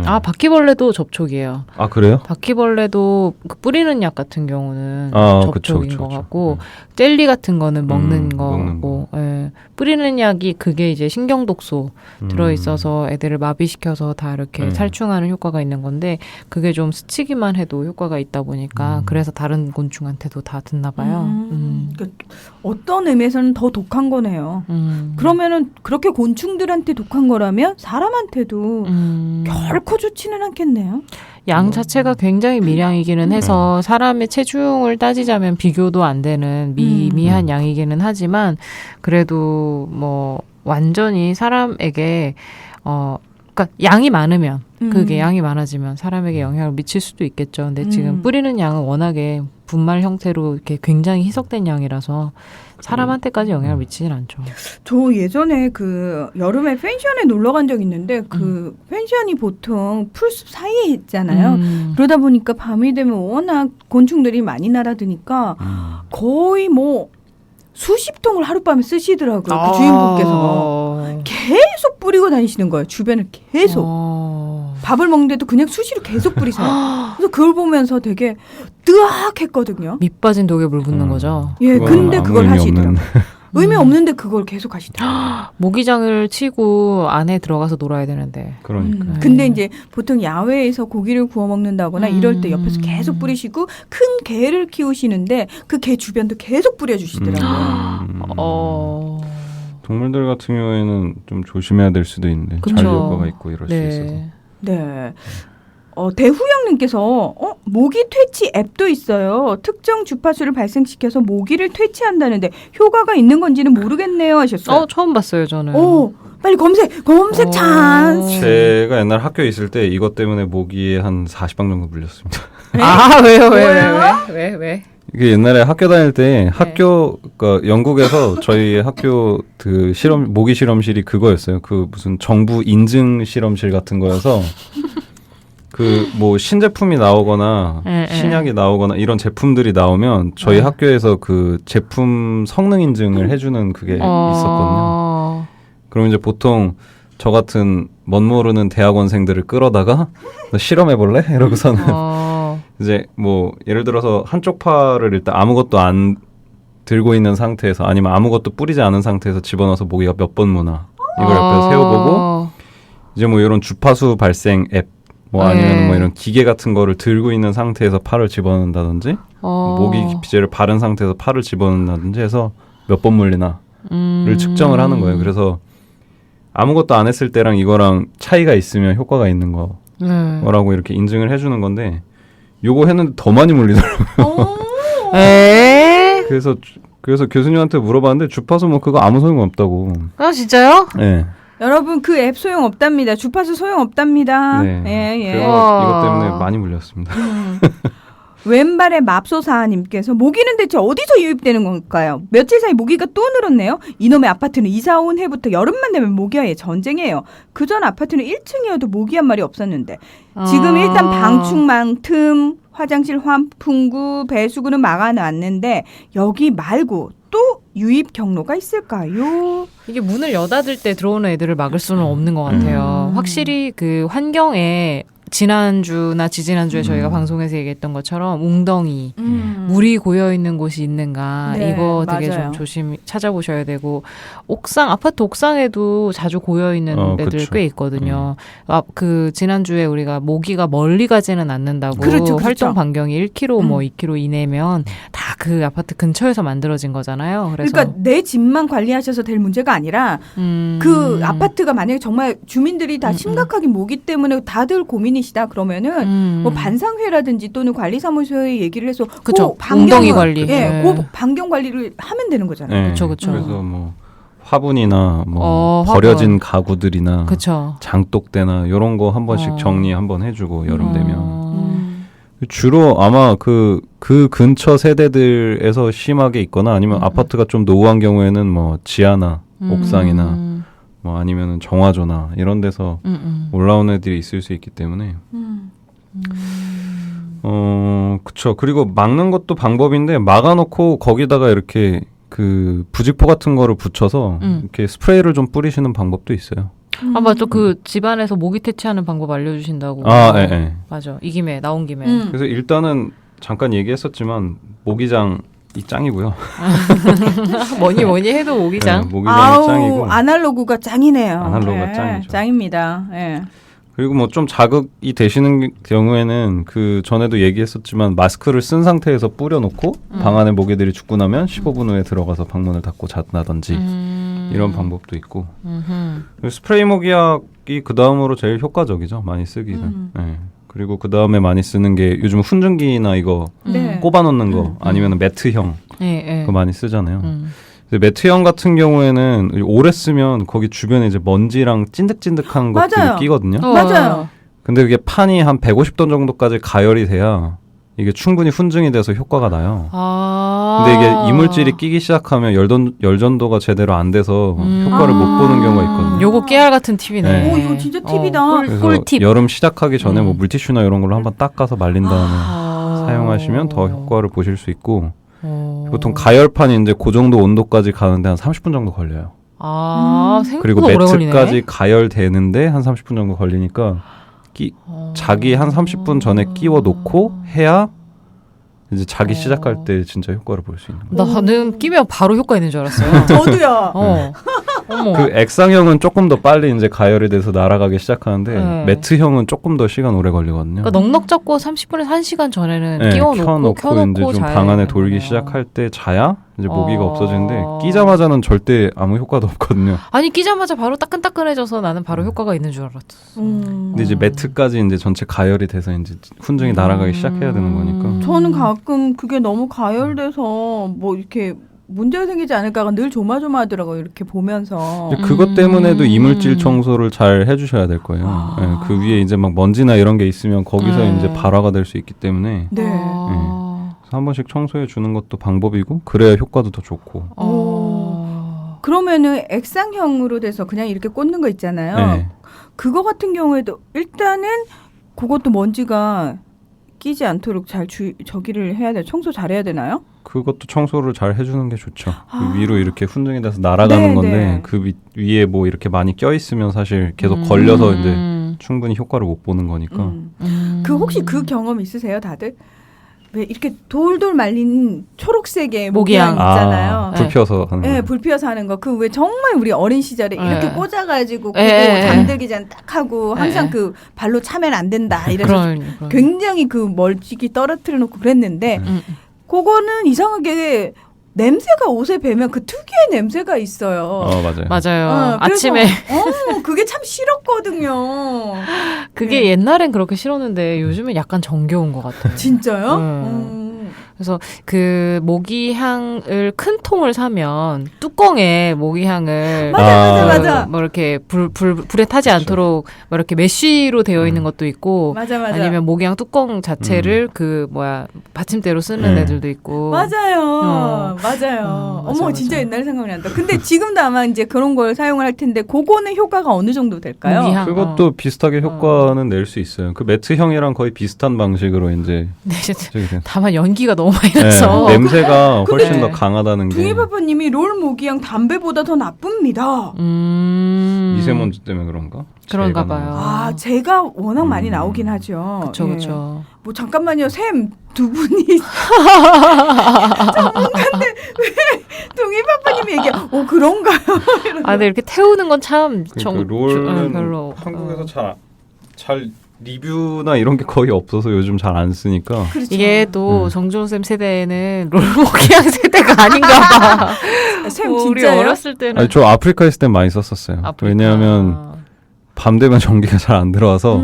아 바퀴벌레도 접촉이에요. 아 그래요? 바퀴벌레도 그 뿌리는 약 같은 경우는 접촉인 것 같고 젤리 같은 거는 먹는 거고 예. 뿌리는 약이 그게 이제 신경독소 들어있어서 애들을 마비시켜서 다 이렇게 살충하는 효과가 있는 건데 그게 좀 스치기만 해도 효과가 있다 보니까 그래서 다른 곤충한테도 다 듣나 봐요. 그러니까 어떤 의미에서는 더 독한 거네요. 그러면은 그렇게 곤충들한테 독한 거라면 사람한테도 결코 좋지는 않겠네요. 양 자체가 굉장히 미량이기는 해서 사람의 체중을 따지자면 비교도 안 되는 미미한 양이기는 하지만 그래도 뭐 완전히 사람에게 그러니까 양이 많으면 그게 양이 많아지면 사람에게 영향을 미칠 수도 있겠죠. 근데 지금 뿌리는 양은 워낙에 분말 형태로 이렇게 굉장히 희석된 양이라서 사람한테까지 영향을 미치진 않죠. 저 예전에 그 여름에 펜션에 놀러 간 적 있는데 그 펜션이 보통 풀숲 사이에 있잖아요. 그러다 보니까 밤이 되면 워낙 곤충들이 많이 날아드니까 거의 뭐 수십 통을 하룻밤에 쓰시더라고요. 그 주인분께서 계속 뿌리고 다니시는 거예요. 주변을 계속. 밥을 먹는데도 그냥 수시로 계속 뿌리세요. 그래서 그걸 보면서 되게 뜨악했거든요. 밑 빠진 독에 물 붓는 거죠. 예, 근데 그걸 하시더라고요. 의미 없는데 그걸 계속 하시더라고요. 모기장을 치고 안에 들어가서 놀아야 되는데. 그러니까. 근데 이제 보통 야외에서 고기를 구워 먹는다거나 이럴 때 옆에서 계속 뿌리시고 큰 개를 키우시는데 그 개 주변도 계속 뿌려주시더라고요. 동물들 같은 경우에는 좀 조심해야 될 수도 있는데 그쵸. 잔류효과가 있고 이럴 수 있어서. 네. 대후영님께서 모기 퇴치 앱도 있어요. 특정 주파수를 발생시켜서 모기를 퇴치한다는데 효과가 있는 건지는 모르겠네요 하셨어요. 처음 봤어요 저는. 빨리 검색 찬스. 제가 옛날 학교에 있을 때 이것 때문에 모기에 한 40방 정도 물렸습니다. 아 왜? 이게 옛날에 학교 다닐 때 그러니까 영국에서 저희 학교 그 모기 실험실이 그거였어요. 그 무슨 정부 인증 실험실 같은 거여서 그 뭐 신제품이 나오거나 신약이 나오거나 이런 제품들이 나오면 저희 학교에서 그 제품 성능 인증을 해주는 그게 있었거든요. 그럼 이제 보통 저 같은 멋모르는 대학원생들을 끌어다가 너 실험해볼래? 이러고서는 이제 뭐 예를 들어서 한쪽 팔을 일단 아무것도 안 들고 있는 상태에서 아니면 아무것도 뿌리지 않은 상태에서 집어넣어서 모기가 몇 번 무나 이걸 옆에서 세워보고 이제 뭐 이런 주파수 발생 앱 뭐 아니면 뭐 이런 기계 같은 거를 들고 있는 상태에서 팔을 집어넣는다든지 모기 기피제를 바른 상태에서 팔을 집어넣는다든지 해서 몇 번 물리나를 측정을 하는 거예요. 그래서 아무것도 안 했을 때랑 이거랑 차이가 있으면 효과가 있는 거라고 이렇게 인증을 해주는 건데 요거 했는데 더 많이 물리더라고요. 그래서 교수님한테 물어봤는데 주파수 뭐 그거 아무 소용 없다고. 아 진짜요? 네. 여러분 그 앱 소용 없답니다. 주파수 소용 없답니다. 네. 예. 그래서 이것 때문에 많이 물렸습니다. 왼발의 맙소사님께서 모기는 대체 어디서 유입되는 건가요? 며칠 사이 모기가 또 늘었네요. 이놈의 아파트는 이사 온 해부터 여름만 되면 모기와의 전쟁이에요. 그전 아파트는 1층이어도 모기 한 마리 없었는데 지금 일단 방충망 틈, 화장실 환풍구, 배수구는 막아놨는데 여기 말고 또 유입 경로가 있을까요? 이게 문을 여닫을 때 들어오는 애들을 막을 수는 없는 것 같아요. 확실히 그 환경에 지난주나 지지난주에 저희가 방송에서 얘기했던 것처럼 웅덩이, 물이 고여 있는 곳이 있는가 네, 이거 되게 맞아요. 좀 조심히 찾아보셔야 되고 아파트 옥상에도 자주 고여 있는 데들 그쵸. 꽤 있거든요. 그 지난주에 우리가 모기가 멀리 가지는 않는다고 그렇죠. 활동 반경이 1km 뭐 2km 이내면 네. 다 그 아파트 근처에서 만들어진 거잖아요. 그래서 그러니까 내 집만 관리하셔서 될 문제가 아니라 그 아파트가 만약에 정말 주민들이 다 심각하게 모기 때문에 다들 고민이시다 그러면은 뭐 반상회라든지 또는 관리사무소에 얘기를 해서 그쵸. 그 반경을- 웅덩이 관리. 예, 네. 그 반경 관리를 하면 되는 거잖아요. 네. 그쵸. 그래서 뭐 화분이나 뭐 화분. 버려진 가구들이나 그렇죠. 장독대나 이런 거 한 번씩 정리 한번 해주고 여름 되면 주로 아마 그 근처 세대들에서 심하게 있거나 아니면 아파트가 좀 노후한 경우에는 뭐 지하나 옥상이나 뭐 아니면은 정화조나 이런 데서 올라온 애들이 있을 수 있기 때문에 그쵸. 그리고 막는 것도 방법인데 막아놓고 거기다가 이렇게 그 부직포 같은 거를 붙여서 이렇게 스프레이를 좀 뿌리시는 방법도 있어요. 맞아. 그 집안에서 모기 퇴치하는 방법 알려주신다고. 아, 예, 예. 맞아. 이 김에 나온 김에. 그래서 일단은 잠깐 얘기했었지만 모기장이 짱이고요. 뭐니 해도 모기장. 네, 모기장이 아우 짱이고. 아날로그가 짱이네요. 아날로그가 네, 짱이죠. 짱입니다. 예. 그리고 뭐 좀 자극이 되시는 경우에는 그 전에도 얘기했었지만 마스크를 쓴 상태에서 뿌려놓고 방 안에 모기들이 죽고 나면 15분 후에 들어가서 방문을 닫고 잔다든지 이런 방법도 있고 그리고 스프레이 모기약이 그 다음으로 제일 효과적이죠. 많이 쓰기는. 네. 그리고 그 다음에 많이 쓰는 게 요즘 훈증기나 이거 네. 꼽아놓는 거 아니면 매트형 예. 그거 많이 쓰잖아요. 근데 매트형 같은 경우에는 오래 쓰면 거기 주변에 이제 먼지랑 찐득찐득한 것들이 맞아요. 끼거든요. 맞아요. 근데 그게 판이 한 150도 정도까지 가열이 돼야 이게 충분히 훈증이 돼서 효과가 나요. 근데 이게 이물질이 끼기 시작하면 열전도가 제대로 안 돼서 효과를 못 보는 경우가 있거든요. 요거 깨알 같은 팁이네. 네. 오 이거 진짜 팁이다. 그래서 꿀팁. 여름 시작하기 전에 뭐 물티슈나 이런 걸로 한번 닦아서 말린 다음에 사용하시면 더 효과를 보실 수 있고 보통 가열판이 이제 그 정도 온도까지 가는데 한 30분 정도 걸려요. 생각보다 그리고 오래 매트까지 걸리네. 가열되는데 한 30분 정도 걸리니까 자기 한 30분 전에 끼워 놓고 해야 이제 자기 시작할 때 진짜 효과를 볼 수 있는 거예요. 나는 끼면 바로 효과 있는 줄 알았어요. 저도요. 어머. 그 액상형은 조금 더 빨리 이제 가열이 돼서 날아가기 시작하는데 네. 매트형은 조금 더 시간 오래 걸리거든요. 그러니까 넉넉 잡고 30분에서 1시간 전에는 네, 끼워놓고 이제 좀 자야 방 안에 되는 돌기 거네요. 시작할 때 자야 이제 모기가 없어지는데 끼자마자는 절대 아무 효과도 없거든요. 아니 끼자마자 바로 따끈따끈해져서 나는 바로 효과가 있는 줄 알았어. 근데 이제 매트까지 이제 전체 가열이 돼서 이제 훈증이 날아가기 시작해야 되는 거니까. 저는 가끔 그게 너무 가열돼서 뭐 이렇게 문제가 생기지 않을까가 늘 조마조마하더라고요. 이렇게 보면서. 이제 그것 때문에도 이물질 청소를 잘 해주셔야 될 거예요. 네, 그 위에 이제 막 먼지나 이런 게 있으면 거기서 이제 발화가 될 수 있기 때문에 네. 그래서 한 번씩 청소해 주는 것도 방법이고 그래야 효과도 더 좋고. 그러면은 액상형으로 돼서 그냥 이렇게 꽂는 거 있잖아요. 네. 그거 같은 경우에도 일단은 그것도 먼지가 끼지 않도록 잘 저기를 해야 돼. 청소 잘 해야 되나요? 그것도 청소를 잘 해주는 게 좋죠. 그 위로 이렇게 훈증이 돼서 날아가는 네, 건데 네. 그 위에 뭐 이렇게 많이 껴 있으면 사실 계속 걸려서 이제 충분히 효과를 못 보는 거니까. 그 혹시 그 경험 있으세요, 다들? 왜 이렇게 돌돌 말린 초록색의 모기향 모기향. 있잖아요. 불 펴서 하는 네, 거. 불 피워서 하는 거. 그 왜 정말 우리 어린 시절에 이렇게 네. 꽂아가지고 꽂고 네. 잠들기 전 딱 하고 항상 네. 그 발로 차면 안 된다 이래서 그런. 굉장히 그 멀찍이 떨어뜨려 놓고 그랬는데 그거는 이상하게 냄새가 옷에 배면 그 특유의 냄새가 있어요. 맞아요. 맞아요. 그래서, 아침에 그게 참 싫었거든요. 그게 옛날엔 그렇게 싫었는데 요즘은 약간 정겨운 것 같아요. 진짜요? 그래서 그 모기향을 큰 통을 사면 뚜껑에 모기향을 맞아. 뭐 이렇게 불에 타지 않도록 뭐 이렇게 메쉬로 되어 있는 것도 있고 맞아. 아니면 모기향 뚜껑 자체를 받침대로 쓰는 애들도 있고 맞아요. 어머, 맞아. 진짜 옛날 생각이 난다. 근데 지금도 아마 이제 그런 걸 사용을 할 텐데, 그거는 효과가 어느 정도 될까요? 모기향. 그것도 비슷하게 효과는 낼 수 있어요. 그 매트형이랑 거의 비슷한 방식으로 이제 저기 돼요. 다만 연기가 너무 많이 나서 냄새가 훨씬 근데 더 강하다는 게 둥이파파님이 롤 모기향 담배보다 더 나쁩니다. 미세먼지 때문에 그런가? 그런가 재가 봐요. 나와서. 아, 제가 워낙 많이 나오긴 하죠. 그쵸, 예. 그쵸. 뭐 잠깐만요, 샘 두 분이 전문가인데 왜 동희파파님이 얘기해? 그런가요? 아, 근데 이렇게 태우는 건 참 그 롤은 별로 한국에서 잘 리뷰나 이런 게 거의 없어서 요즘 잘 안 쓰니까. 그렇죠. 이게 또 정준호 쌤 세대에는 롤모기양 세대가 아닌가 봐. 샘 우리 진짜요? 어렸을 때는 아니 저 아프리카 있을 땐 많이 썼었어요. 아프리카. 왜냐하면 밤 되면 전기가 잘 안 들어와서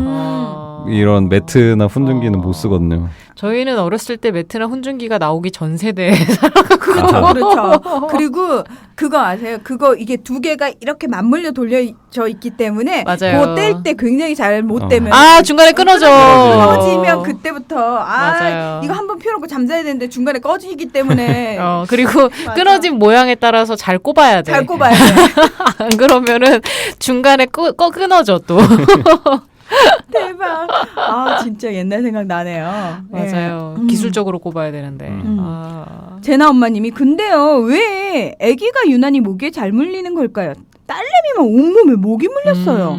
이런 매트나 훈증기는 못 쓰거든요. 저희는 어렸을 때 매트나 훈증기가 나오기 전 세대에 아. 그렇죠. 그리고 그거 아세요? 그거 이게 두 개가 이렇게 맞물려 돌려져 있기 때문에 맞아요. 그거 뗄 때 굉장히 잘 못 떼면 아 중간에 끊어져. 꺼지면 그때부터 맞아요. 이거 한번 펴놓고 잠자야 되는데 중간에 꺼지기 때문에 그리고 맞아. 끊어진 모양에 따라서 잘 꼽아야 돼. 잘 꼽아야 돼. 안 그러면은 중간에 끊어져 또. 대박. 아 진짜 옛날 생각 나네요. 맞아요. 예. 기술적으로 꼽아야 되는데. 음. 제나 엄마님이 근데요 왜 아기가 유난히 모기에 잘 물리는 걸까요? 딸내미만 온몸에 모기 물렸어요.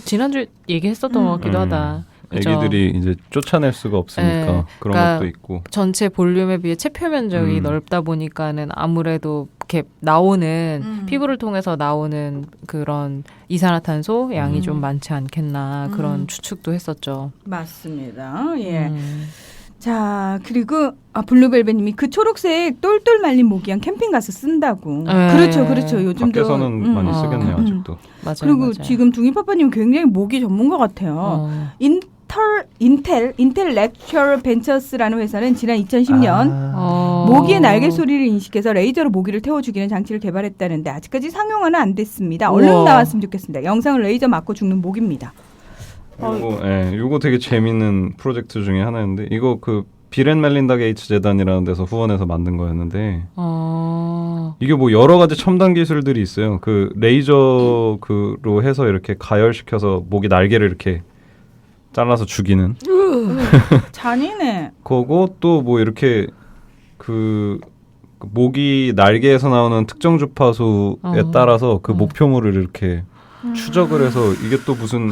지난주에 얘기했었던 것 같기도 하다. 그죠? 애기들이 이제 쫓아낼 수가 없으니까 네. 그런 그러니까 것도 있고. 전체 볼륨에 비해 체표 면적이 넓다 보니까는 아무래도 이렇게 나오는 피부를 통해서 나오는 그런 이산화탄소 양이 좀 많지 않겠나 그런 추측도 했었죠. 맞습니다. 예. 자 그리고 블루벨벳님이 그 초록색 똘똘 말린 모기향 캠핑 가서 쓴다고. 네. 그렇죠. 요즘도 밖에서는 많이 쓰겠네요 아직도. 맞아요. 그리고 맞아요. 지금 둥이파파님 굉장히 모기 전문가 같아요. 인텔렉츄얼 벤처스라는 회사는 지난 2010년 모기의 날개 소리를 인식해서 레이저로 모기를 태워주기는 장치를 개발했다는데 아직까지 상용화는 안 됐습니다. 얼른 우와. 나왔으면 좋겠습니다. 영상을 레이저 맞고 죽는 모기입니다. 요거 되게 재밌는 프로젝트 중에 하나였는데 이거 그 빌 앤 멜린다 게이츠 재단이라는 데서 후원해서 만든 거였는데 이게 뭐 여러 가지 첨단 기술들이 있어요. 그 레이저 그로 해서 이렇게 가열시켜서 모기 날개를 이렇게 잘라서 죽이는 잔인해. 거고 또 뭐 이렇게 그 모기 날개에서 나오는 특정 주파수에 따라서 그 목표물을 이렇게 추적을 해서 이게 또 무슨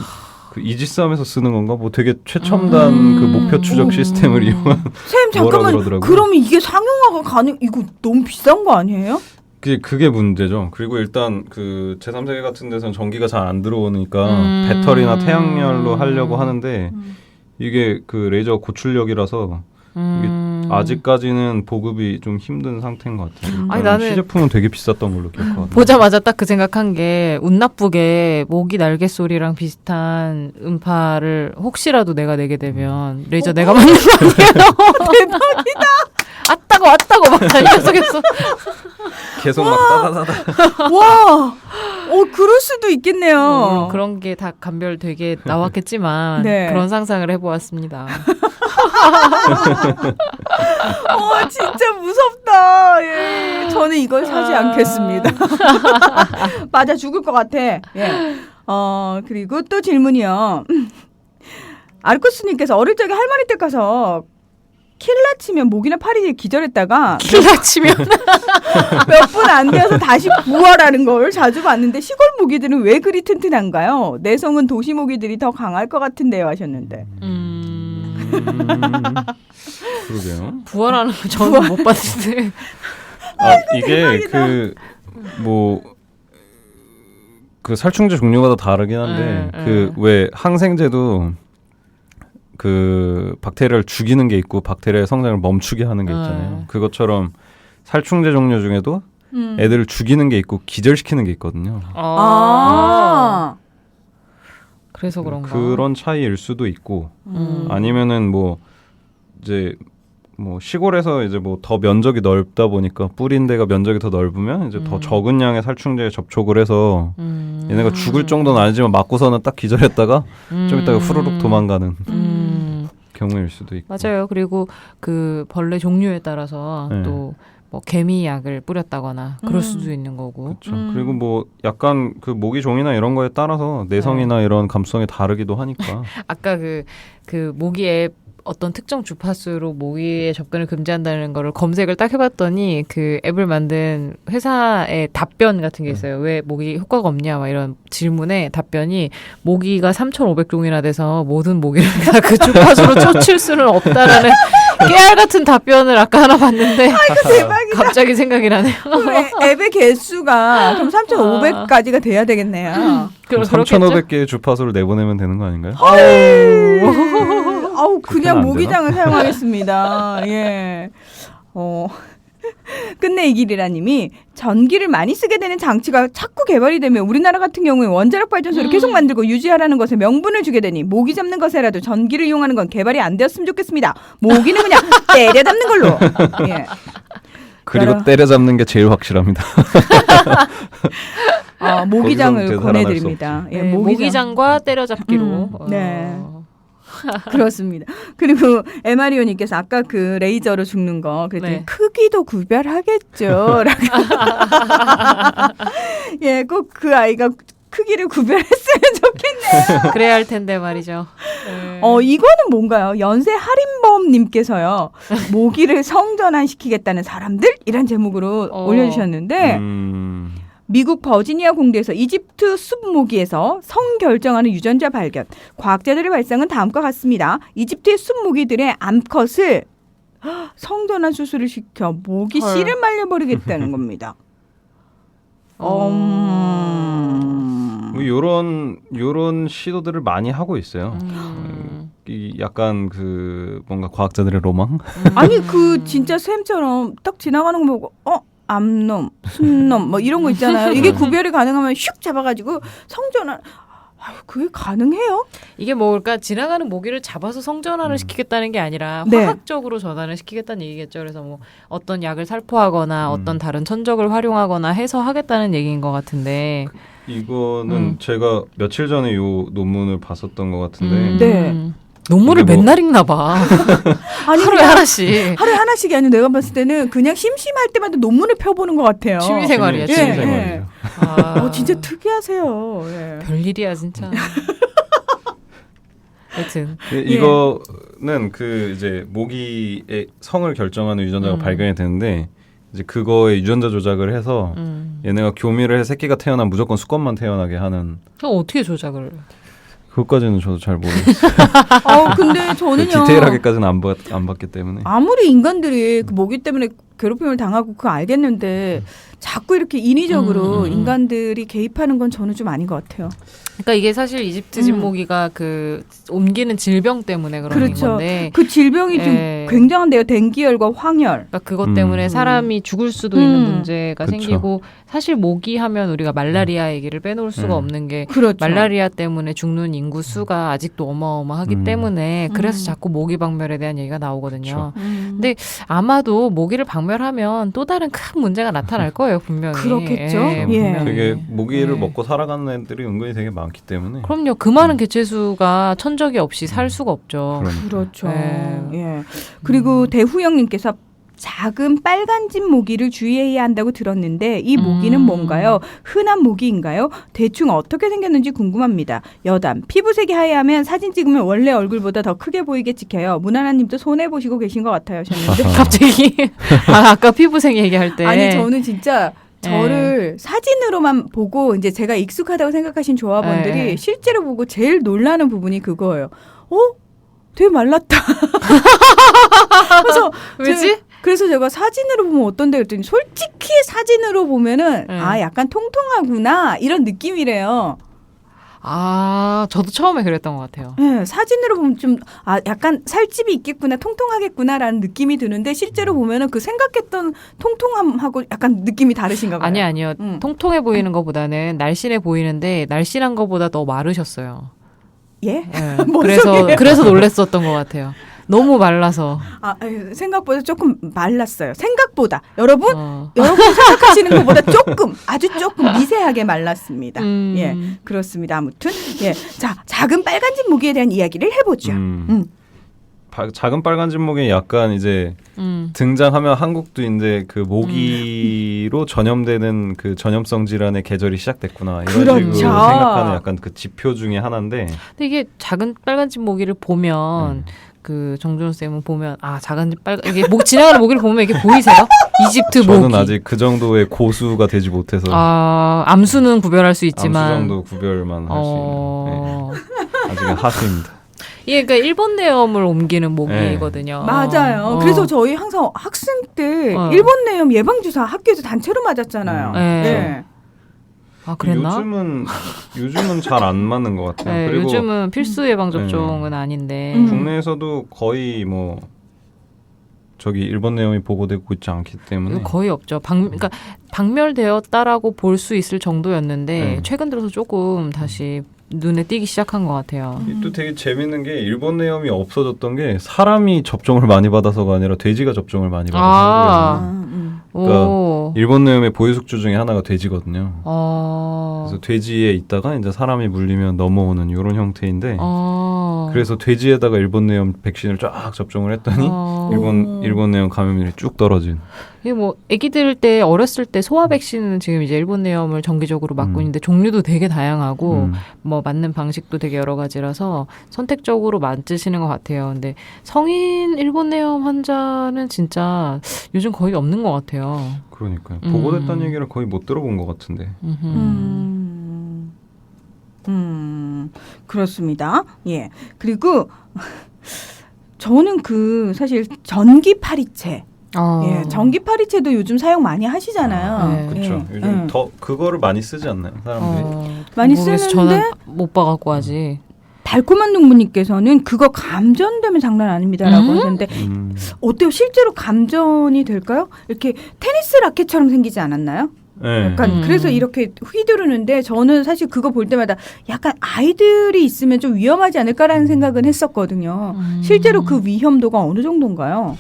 그 이지스함에서 쓰는 건가? 뭐 되게 최첨단 그 목표 추적 시스템을 이용한 쌤 잠깐만. 그러더라고요. 그러면 이게 상용화가 가능? 이거 너무 비싼 거 아니에요? 그게 문제죠. 그리고 일단 그 제3세계 같은 데서는 전기가 잘 안 들어오니까 배터리나 태양열로 하려고 하는데 이게 그 레이저 고출력이라서 이게 아직까지는 보급이 좀 힘든 상태인 것 같아요. 아니, 나는 시제품은 되게 비쌌던 걸로 기억하거든요. 보자마자 딱 그 생각한 게 운 나쁘게 모기 날개 소리랑 비슷한 음파를 혹시라도 내가 내게 되면 레이저 내가 맞는 거 아니에요? 대박이다. 왔다고 막 계속했어. 계속 막 따다다다. 와. 그럴 수도 있겠네요. 그런 게 다 감별되게 나왔겠지만 네. 그런 상상을 해보았습니다. 진짜 무섭다. 예. 저는 이걸 사지 않겠습니다. 맞아 죽을 것 같아. 예. 그리고 또 질문이요. 아르코스님께서 어릴 적에 할머니 댁 가서 킬라 치면 목이나 파리 기절했다가 킬라 치면 몇 분 안 되어서 다시 부활하는 걸 자주 봤는데 시골 모기들은 왜 그리 튼튼한가요? 내성은 도시 모기들이 더 강할 것 같은데요 하셨는데. 그러게요. 부활하는 거 저는 못 봤는데. 이게 그 살충제 종류가 다 다르긴 한데 그 왜 항생제도 그 박테리아를 죽이는 게 있고 박테리아의 성장을 멈추게 하는 게 있잖아요. 그것처럼 살충제 종류 중에도 애들을 죽이는 게 있고 기절시키는 게 있거든요. 그래서 그런가. 그런 차이일 수도 있고 아니면은 뭐 이제 뭐 시골에서 이제 뭐 더 면적이 넓다 보니까 뿌린 데가 면적이 더 넓으면 이제 더 적은 양의 살충제에 접촉을 해서 얘네가 죽을 정도는 아니지만 맞고서는 딱 기절했다가 좀 이따가 후루룩 도망가는 경우일 수도 있고. 맞아요. 그리고 그 벌레 종류에 따라서 네. 또 뭐 개미약을 뿌렸다거나 그럴 수도 있는 거고. 그렇죠. 그리고 뭐 약간 그 모기 종이나 이런 거에 따라서 내성이나 이런 감수성이 다르기도 하니까. 아까 그 모기의 어떤 특정 주파수로 모기의 접근을 금지한다는 거를 검색을 딱 해봤더니 그 앱을 만든 회사의 답변 같은 게 있어요. 왜 모기 효과가 없냐 막 이런 질문에 답변이 모기가 3,500종이나 돼서 모든 모기를 다 그 주파수로 쫓을 수는 없다라는 깨알 같은 답변을 아까 하나 봤는데 대박이다. 갑자기 생각이 나네요. 그 앱의 개수가 그럼 3,500까지가 돼야 되겠네요. 그럼 3,500개의 주파수를 내보내면 되는 거 아닌가요? 아우 그냥 안 되나? 모기장을 사용하겠습니다. 예. 끝내 이길이라님이 전기를 많이 쓰게 되는 장치가 자꾸 개발이 되면 우리나라 같은 경우에 원자력 발전소를 계속 만들고 유지하라는 것에 명분을 주게 되니 모기 잡는 것에라도 전기를 이용하는 건 개발이 안 되었으면 좋겠습니다. 모기는 그냥 때려 잡는 걸로. 예. 그리고 여러- 때려잡는 게 제일 확실합니다. 모기장을 거기서 되살아날 권해드립니다. 수 예, 네, 모기장과 때려잡기로. 네. 그렇습니다. 그리고 에마리오님께서 아까 그 레이저로 죽는 거 그랬더니 네. 크기도 구별하겠죠. 라고. 예, 꼭 그 아이가 크기를 구별했으면 좋겠네요. 그래야 할 텐데 말이죠. 네. 이거는 뭔가요? 연세 할인범님께서요. 모기를 성전환시키겠다는 사람들? 이란 제목으로 올려주셨는데 미국 버지니아 공대에서 이집트 숲모기에서 성 결정하는 유전자 발견. 과학자들의 발상은 다음과 같습니다. 이집트의 숲모기들의 암컷을 성전환 수술을 시켜 모기 헐. 씨를 말려버리겠다는 겁니다. 요런 시도들을 많이 하고 있어요. 이 약간 그 뭔가 과학자들의 로망? 아니 그 진짜 샘처럼 딱 지나가는 거 보고 암놈, 순놈 뭐 이런 거 있잖아요. 이게 구별이 가능하면 슉 잡아가지고 성전환. 아유, 그게 가능해요? 이게 뭘까? 지나가는 모기를 잡아서 성전환을 시키겠다는 게 아니라 네. 화학적으로 전환을 시키겠다는 얘기겠죠. 그래서 뭐 어떤 약을 살포하거나 어떤 다른 천적을 활용하거나 해서 하겠다는 얘기인 것 같은데. 이거는 제가 며칠 전에 요 논문을 봤었던 것 같은데 네. 논문을 이게 뭐- 맨날 읽나 봐. 아니 하루에 그냥 하나씩. 하루에 하나씩이 아니라 내가 봤을 때는 그냥 심심할 때마다 논문을 펴보는 것 같아요. 취미생활이야. 예, 취미생활이죠. 진짜 특이하세요. 예. 별일이야 진짜. 하여튼. 이거는 그 이제 모기의 성을 결정하는 유전자가 발견이 되는데 이제 그거에 유전자 조작을 해서 얘네가 교미를 해 새끼가 태어나면 무조건 수컷만 태어나게 하는. 그럼 어떻게 조작을? 그것까지는 저도 잘 모르겠어요. 근데 저는요. 디테일하게까지는 안 봤기 때문에. 아무리 인간들이 그 모기 때문에 괴롭힘을 당하고 그거 알겠는데 자꾸 이렇게 인위적으로 인간들이 개입하는 건 저는 좀 아닌 것 같아요. 그러니까 이게 사실 이집트 진모기가 그 옮기는 질병 때문에 그런 그렇죠. 건데. 그 질병이 좀 예. 굉장한데요. 댕기열과 황열. 그러니까 그것 때문에 사람이 죽을 수도 있는 문제가 그쵸. 생기고 사실 모기 하면 우리가 말라리아 얘기를 빼놓을 수가 없는 게 그렇죠. 말라리아 때문에 죽는 인구 수가 아직도 어마어마하기 때문에 그래서 자꾸 모기 박멸에 대한 얘기가 나오거든요. 근데 아마도 모기를 박멸하면 또 다른 큰 문제가 나타날 거예요, 분명히. 그렇겠죠. 예. 분명히. 되게 모기를 예. 먹고 살아가는 애들이 은근히 되게 많기 때문에. 그럼요. 그 많은 개체수가 천적이 없이 살 수가 없죠. 그렇죠. 네. 예. 그리고 대후영님께서 작은 빨간집 모기를 주의해야 한다고 들었는데 이 모기는 뭔가요? 흔한 모기인가요? 대충 어떻게 생겼는지 궁금합니다. 여담. 피부색이 하얘하면 사진 찍으면 원래 얼굴보다 더 크게 보이게 찍혀요. 문하나님도 손해보시고 계신 것 같아요. 하셨는데. 갑자기 아까 피부색 얘기할 때 아니 저는 진짜 저를 사진으로만 보고 이제 제가 익숙하다고 생각하신 조합원들이 네. 실제로 보고 제일 놀라는 부분이 그거예요. 되게 말랐다. 그래서 왜지? 그래서 제가 사진으로 보면 어떤데 그랬더니 솔직히 사진으로 보면은 약간 통통하구나 이런 느낌이래요. 저도 처음에 그랬던 것 같아요. 네, 사진으로 보면 좀 약간 살집이 있겠구나, 통통하겠구나라는 느낌이 드는데 실제로 보면은 그 생각했던 통통함하고 약간 느낌이 다르신가 봐요. 아니요. 통통해 보이는 것보다는 날씬해 보이는데 날씬한 것보다 더 마르셨어요. 예? 네. 그래서 놀랬었던 것 같아요. 너무 말라서. 생각보다 조금 말랐어요. 생각보다. 여러분 생각하시는 것보다 아주 조금 미세하게 말랐습니다. 예, 그렇습니다. 아무튼 자, 작은 빨간집 모기에 대한 이야기를 해보죠. 작은 빨간 진목이 약간 이제 등장하면 한국도 이제 그 모기로 전염되는 그 전염성 질환의 계절이 시작됐구나 이런 그렇죠. 식으로 생각하는 약간 그 지표 중에 하나인데. 근데 이게 작은 빨간집 모기를 보면 그 정준호 쌤은 보면 작은 빨간 이게 목 지나가는 모기를 보면 이게 보이세요? 이집트 모기. 저는 아직 그 정도의 고수가 되지 못해서 암수는 구별할 수 있지만 암수 정도 구별만 할 수 있는 아직은 하수입니다. 예, 그러니까 일본 내염을 옮기는 모기거든요. 맞아요. 그래서 저희 항상 학생 때 일본 내염 예방 주사 학교에서 단체로 맞았잖아요. 네. 아, 그랬나? 요즘은 잘 안 맞는 것 같아요. 네, 그리고 요즘은 필수 예방 접종은 아닌데. 국내에서도 거의 뭐 저기 일본 내용이 보고되고 있지 않기 때문에 거의 없죠. 그러니까 박멸되었다라고 볼 수 있을 정도였는데 최근 들어서 조금 다시 눈에 띄기 시작한 것 같아요. 또 되게 재밌는 게 일본 내염이 없어졌던 게 사람이 접종을 많이 받아서가 아니라 돼지가 접종을 많이 받아서 그러니까 일본 내염의 보유숙주 중에 하나가 돼지거든요. 그래서 돼지에 있다가 이제 사람이 물리면 넘어오는 이런 형태인데 그래서 돼지에다가 일본 내염 백신을 쫙 접종을 했더니 일본 내염 감염률이 쭉 떨어진. 이게 뭐 아기들 때 어렸을 때 소아 백신은 지금 이제 일본 내염을 정기적으로 맞고 있는데 종류도 되게 다양하고 뭐 맞는 방식도 되게 여러 가지라서 선택적으로 맞으시는 것 같아요. 근데 성인 일본 내염 환자는 진짜 요즘 거의 없는 것 같아요. 그러니까요. 보고됐다는 얘기를 거의 못 들어본 것 같은데. 그렇습니다. 예. 그리고 저는 사실 전기 파리채. 예, 전기 파리채도 요즘 사용 많이 하시잖아요. 그렇죠. 요즘 더 그거를 많이 쓰지 않나요, 사람들이? 많이 모르겠어요. 쓰는데 저는 못 봐갖고 아직. 달콤한 농부님께서는 그거 감전되면 장난 아닙니다라고 하셨는데 어때요? 실제로 감전이 될까요? 이렇게 테니스 라켓처럼 생기지 않았나요? 네. 약간 그래서 이렇게 휘두르는데 저는 사실 그거 볼 때마다 약간 아이들이 있으면 좀 위험하지 않을까라는 생각은 했었거든요. 실제로 그 위험도가 어느 정도인가요?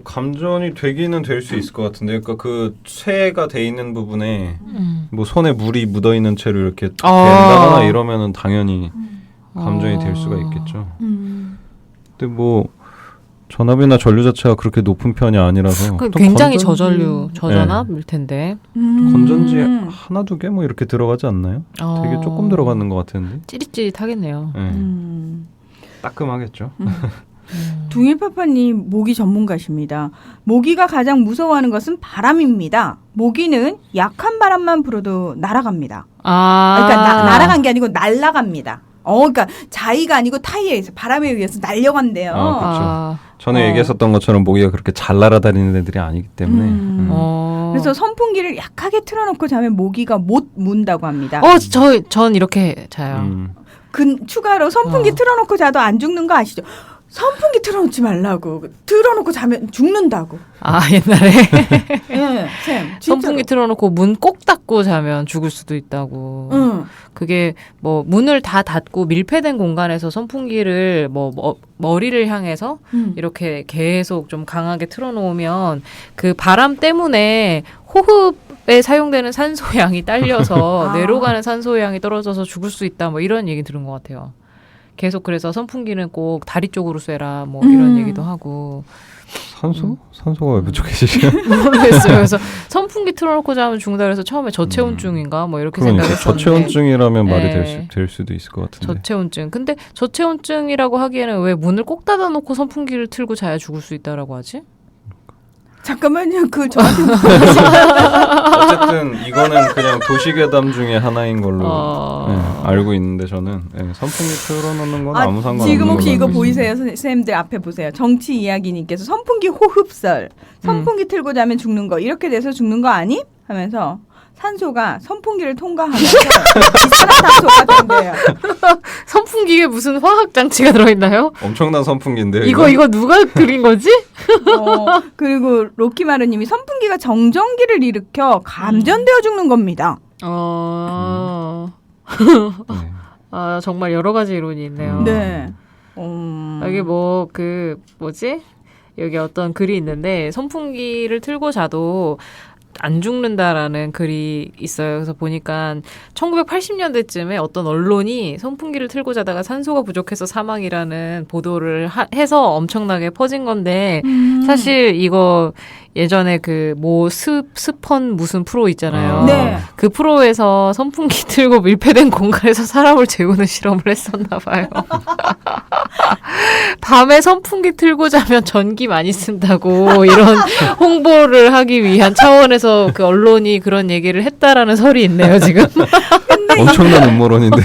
감전이 되기는 될 수 있을 것 같은데, 그러니까 그 쇠가 돼 있는 부분에 뭐 손에 물이 묻어 있는 채로 이렇게 된다거나 이러면은 당연히 감전이 될 수가 있겠죠. 근데 뭐 전압이나 전류 자체가 그렇게 높은 편이 아니라서 굉장히 저전압일 텐데 건전지 하나 두 개 뭐 이렇게 들어가지 않나요? 되게 조금 들어가는 것 같은데 찌릿찌릿하겠네요. 따끔하겠죠. 둥일파파님 모기 전문가십니다. 모기가 가장 무서워하는 것은 바람입니다. 모기는 약한 바람만 불어도 날아갑니다. 그러니까 날아간 게 아니고 날아갑니다. 그러니까 자의가 아니고 타이에서 바람에 의해서 날려간대요. 그렇죠. 전에 얘기했었던 것처럼 모기가 그렇게 잘 날아다니는 애들이 아니기 때문에. 그래서 선풍기를 약하게 틀어놓고 자면 모기가 못 문다고 합니다. 전 이렇게 자요. 추가로 선풍기 틀어놓고 자도 안 죽는 거 아시죠? 선풍기 틀어놓지 말라고. 틀어놓고 자면 죽는다고. 옛날에? 네, 쌤. 선풍기 틀어놓고 문 꼭 닫고 자면 죽을 수도 있다고. 그게 뭐 문을 다 닫고 밀폐된 공간에서 선풍기를 머리를 향해서 이렇게 계속 좀 강하게 틀어놓으면 그 바람 때문에 호흡에 사용되는 산소량이 딸려서 뇌로 가는 산소량이 떨어져서 죽을 수 있다. 뭐 이런 얘기 들은 것 같아요. 계속 그래서 선풍기는 꼭 다리 쪽으로 쐬라 뭐 이런 얘기도 하고. 산소가 왜 부족해지죠? 모르겠어요. 그래서 선풍기 틀어놓고 자면 죽는다 그래서 처음에 저체온증인가 뭐 이렇게 생각했었는데. 저체온증이라면 말이 될 수도 있을 것 같은데. 저체온증. 근데 저체온증이라고 하기에는 왜 문을 꼭 닫아놓고 선풍기를 틀고 자야 죽을 수 있다라고 하지? 잠깐만요. 저한테 어쨌든 이거는 그냥 도시괴담 중에 하나인 걸로 알고 있는데 저는 선풍기 틀어놓는 건 아무 상관없는 지금 혹시 이거 걸로 보이세요? 선생님들 앞에 보세요. 정치 이야기님께서 선풍기 호흡설. 선풍기 틀고 자면 죽는 거. 이렇게 돼서 죽는 거 아니? 하면서 산소가 선풍기를 통과하면서 이산화탄소가 된대요. 선풍기에 무슨 화학 장치가 들어있나요? 엄청난 선풍기인데요. 이거 누가 그린 거지? 그리고 로키마르님이 선풍기가 정전기를 일으켜 감전되어 죽는 겁니다. 정말 여러 가지 이론이 있네요. 네. 여기 여기 어떤 글이 있는데 선풍기를 틀고 자도 안 죽는다라는 글이 있어요. 그래서 보니까 1980년대쯤에 어떤 언론이 선풍기를 틀고 자다가 산소가 부족해서 사망이라는 보도를 해서 엄청나게 퍼진 건데 사실 이거 예전에 그 뭐 스펀 무슨 프로 있잖아요. 네. 그 프로에서 선풍기 틀고 밀폐된 공간에서 사람을 재우는 실험을 했었나 봐요. 밤에 선풍기 틀고 자면 전기 많이 쓴다고 이런 홍보를 하기 위한 차원에서 그 언론이 그런 얘기를 했다라는 설이 있네요, 지금. 엄청난 음모론인데.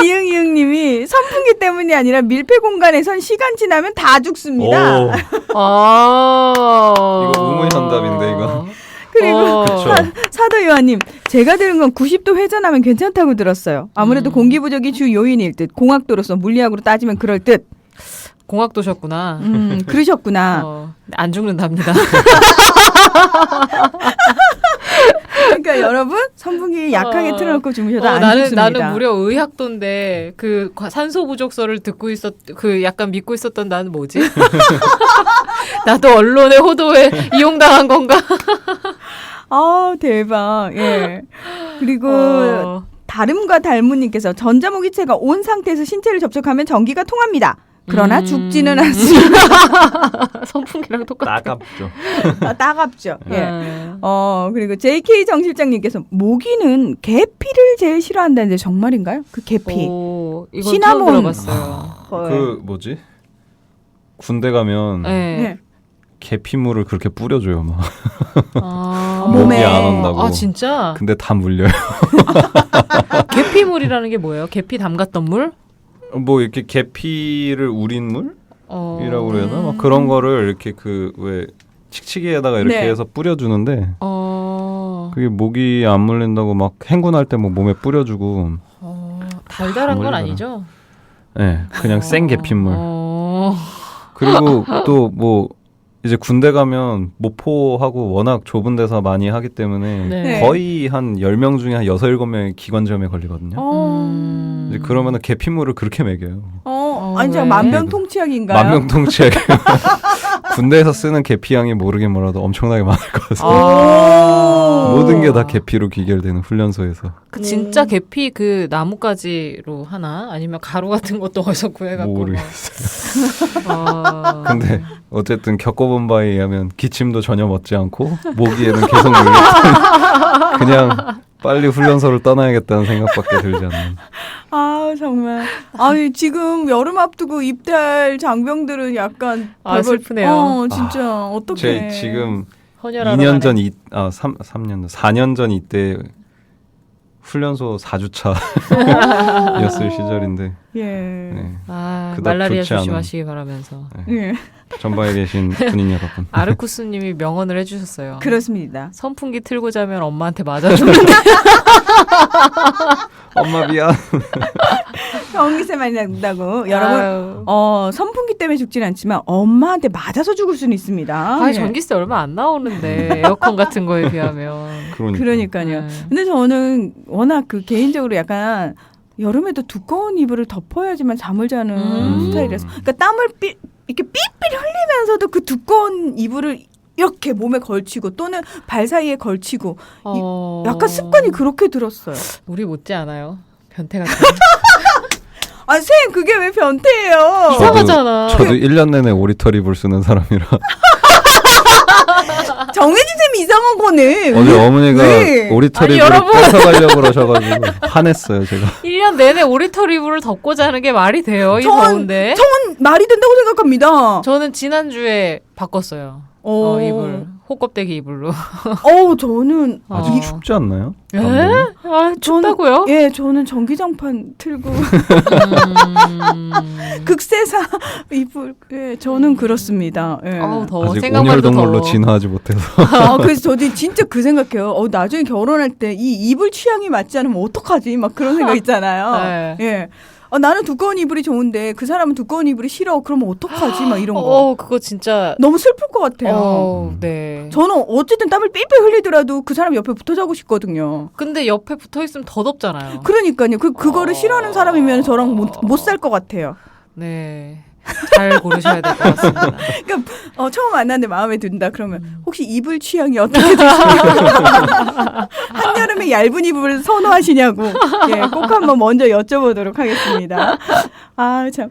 이응이응님이 선풍기 때문이 아니라 밀폐 공간에선 시간 지나면 다 죽습니다. 오, 아. 이거 우문현답인데 이거. 그리고 그쵸. 사도 요한님, 제가 들은 건 90도 회전하면 괜찮다고 들었어요. 아무래도 공기 부족이 주 요인일 듯. 공학도로서 물리학으로 따지면 그럴 듯. 공학도셨구나. 그러셨구나. 안 죽는답니다. 그러니까 여러분 선풍기 약하게 틀어놓고 주무셔도 안 죽습니다. 나는 무려 의학도인데 그 산소 부족설을 듣고 그 약간 믿고 있었던 나는 뭐지? 나도 언론의 호도에 이용당한 건가? 아 대박. 예. 그리고 다름과 달무님께서 전자모기체가 온 상태에서 신체를 접촉하면 전기가 통합니다. 그러나 죽지는 않습니다. 선풍기랑 똑같아. 따갑죠. 따갑죠. 예. 그리고 JK 정실장님께서 모기는 계피를 제일 싫어한다는데 정말인가요? 그 계피. 오, 이건 시나몬. 처음 들어봤어요. 그 뭐지? 군대 가면 네. 계피물을 그렇게 뿌려줘요 막. 몸에. 모기 안 온다고. 아 진짜? 근데 다 물려요. 계피물이라는 게 뭐예요? 계피 담갔던 물? 뭐 이렇게 계피를 우린 물이라고 그래야 되나? 막 그런 거를 이렇게 그 왜 칙칙이에다가 이렇게 네. 해서 뿌려주는데 그게 모기 안 물린다고 막 행군할 때 뭐 몸에 뿌려주고. 달달한 건 물리더라. 아니죠? 네, 그냥 생 계피물. 그리고 또 뭐 이제 군대 가면 모포하고 워낙 좁은 데서 많이 하기 때문에 네. 거의 한 10명 중에 한 6, 7명이 기관지염에 걸리거든요. 이제 그러면은 계피물을 그렇게 먹여요. 아니 저 왜? 만병통치약인가요? 만병통치약. 군대에서 쓰는 계피향이 모르긴 몰라도 엄청나게 많을 것 같아요. 모든 게 다 계피로 귀결되는 훈련소에서. 그 진짜 계피 그 나뭇가지로 하나? 아니면 가루 같은 것도 어디서 구해갖고 모르겠어요. 근데 어쨌든 겪어본 바에 의하면 기침도 전혀 멎지 않고 모기에는 계속 물렸더니 그냥 빨리 훈련소를 떠나야겠다는 생각밖에 들지 않는. 아 정말. 아니 지금 여름 앞두고 입대할 장병들은 약간 슬프네요. 진짜 어떡해. 제 지금 헌혈하러 2년 전, 가네. 4년 전 이때 훈련소 4주차였을 시절인데. 예. 네. 그닥 말라리아 좋지 않은. 조심하시기 바라면서. 예. 전방에 계신 군인 여러분. 아르쿠스님이 명언을 해주셨어요. 그렇습니다. 선풍기 틀고 자면 엄마한테 맞아주는. 엄마 미안. 전기세 많이 난다고. 여러분 아유. 선풍기 때문에 죽진 않지만 엄마한테 맞아서 죽을 수는 있습니다. 예. 전기세 얼마 안 나오는데 에어컨 같은 거에 비하면. 그러니까요. 네. 근데 저는 워낙 그 개인적으로 약간 여름에도 두꺼운 이불을 덮어야지만 잠을 자는 스타일이라서, 그러니까 땀을 이렇게 삐삐 흘리면서도 그 두꺼운 이불을 이렇게 몸에 걸치고 또는 발 사이에 걸치고 약간 습관이 그렇게 들었어요. 우리 못지 않아요. 변태 같은. 아, 쌤 그게 왜 변태예요? 이상하잖아. 저도 1년 내내 오리털 이불 쓰는 사람이라. 정혜진 쌤이 이상한 거네. 어제 어머니가 왜? 오리털 아니, 이불을 여러분. 뺏어가려고 그러셔가지고 화냈어요 제가. 1년 내내 오리털 이불을 덮고 자는 게 말이 돼요? 이 더운데. 저는 말이 된다고 생각합니다. 저는 지난주에 바꿨어요. 이불. 호껍데기 이불로. 저는 아직 춥지 않나요? 예? 춥다고요? 예, 저는 전기장판 틀고 극세사 이불. 예, 저는 그렇습니다. 예. 더워. 아직 생각만 해도 온열동물로 더워. 진화하지 못해서. 그래서 저도 진짜 그 생각해요. 나중에 결혼할 때 이 이불 취향이 맞지 않으면 어떡하지? 막 그런 생각 있잖아요. 네. 예. 나는 두꺼운 이불이 좋은데 그 사람은 두꺼운 이불이 싫어. 그러면 어떡하지? 막 이런 거. 그거 진짜. 너무 슬플 것 같아요. 네. 저는 어쨌든 땀을 삐삐 흘리더라도 그 사람 옆에 붙어 자고 싶거든요. 근데 옆에 붙어 있으면 더 덥잖아요. 그러니까요. 그거를 싫어하는 사람이면 저랑 못 살 것 같아요. 네. 잘 고르셔야 될 것 같습니다. 처음 만났는데 마음에 든다. 그러면 혹시 이불 취향이 어떻게 되시나요? 한여름에 얇은 이불을 선호하시냐고. 예, 꼭 한번 먼저 여쭤보도록 하겠습니다. 아, 참.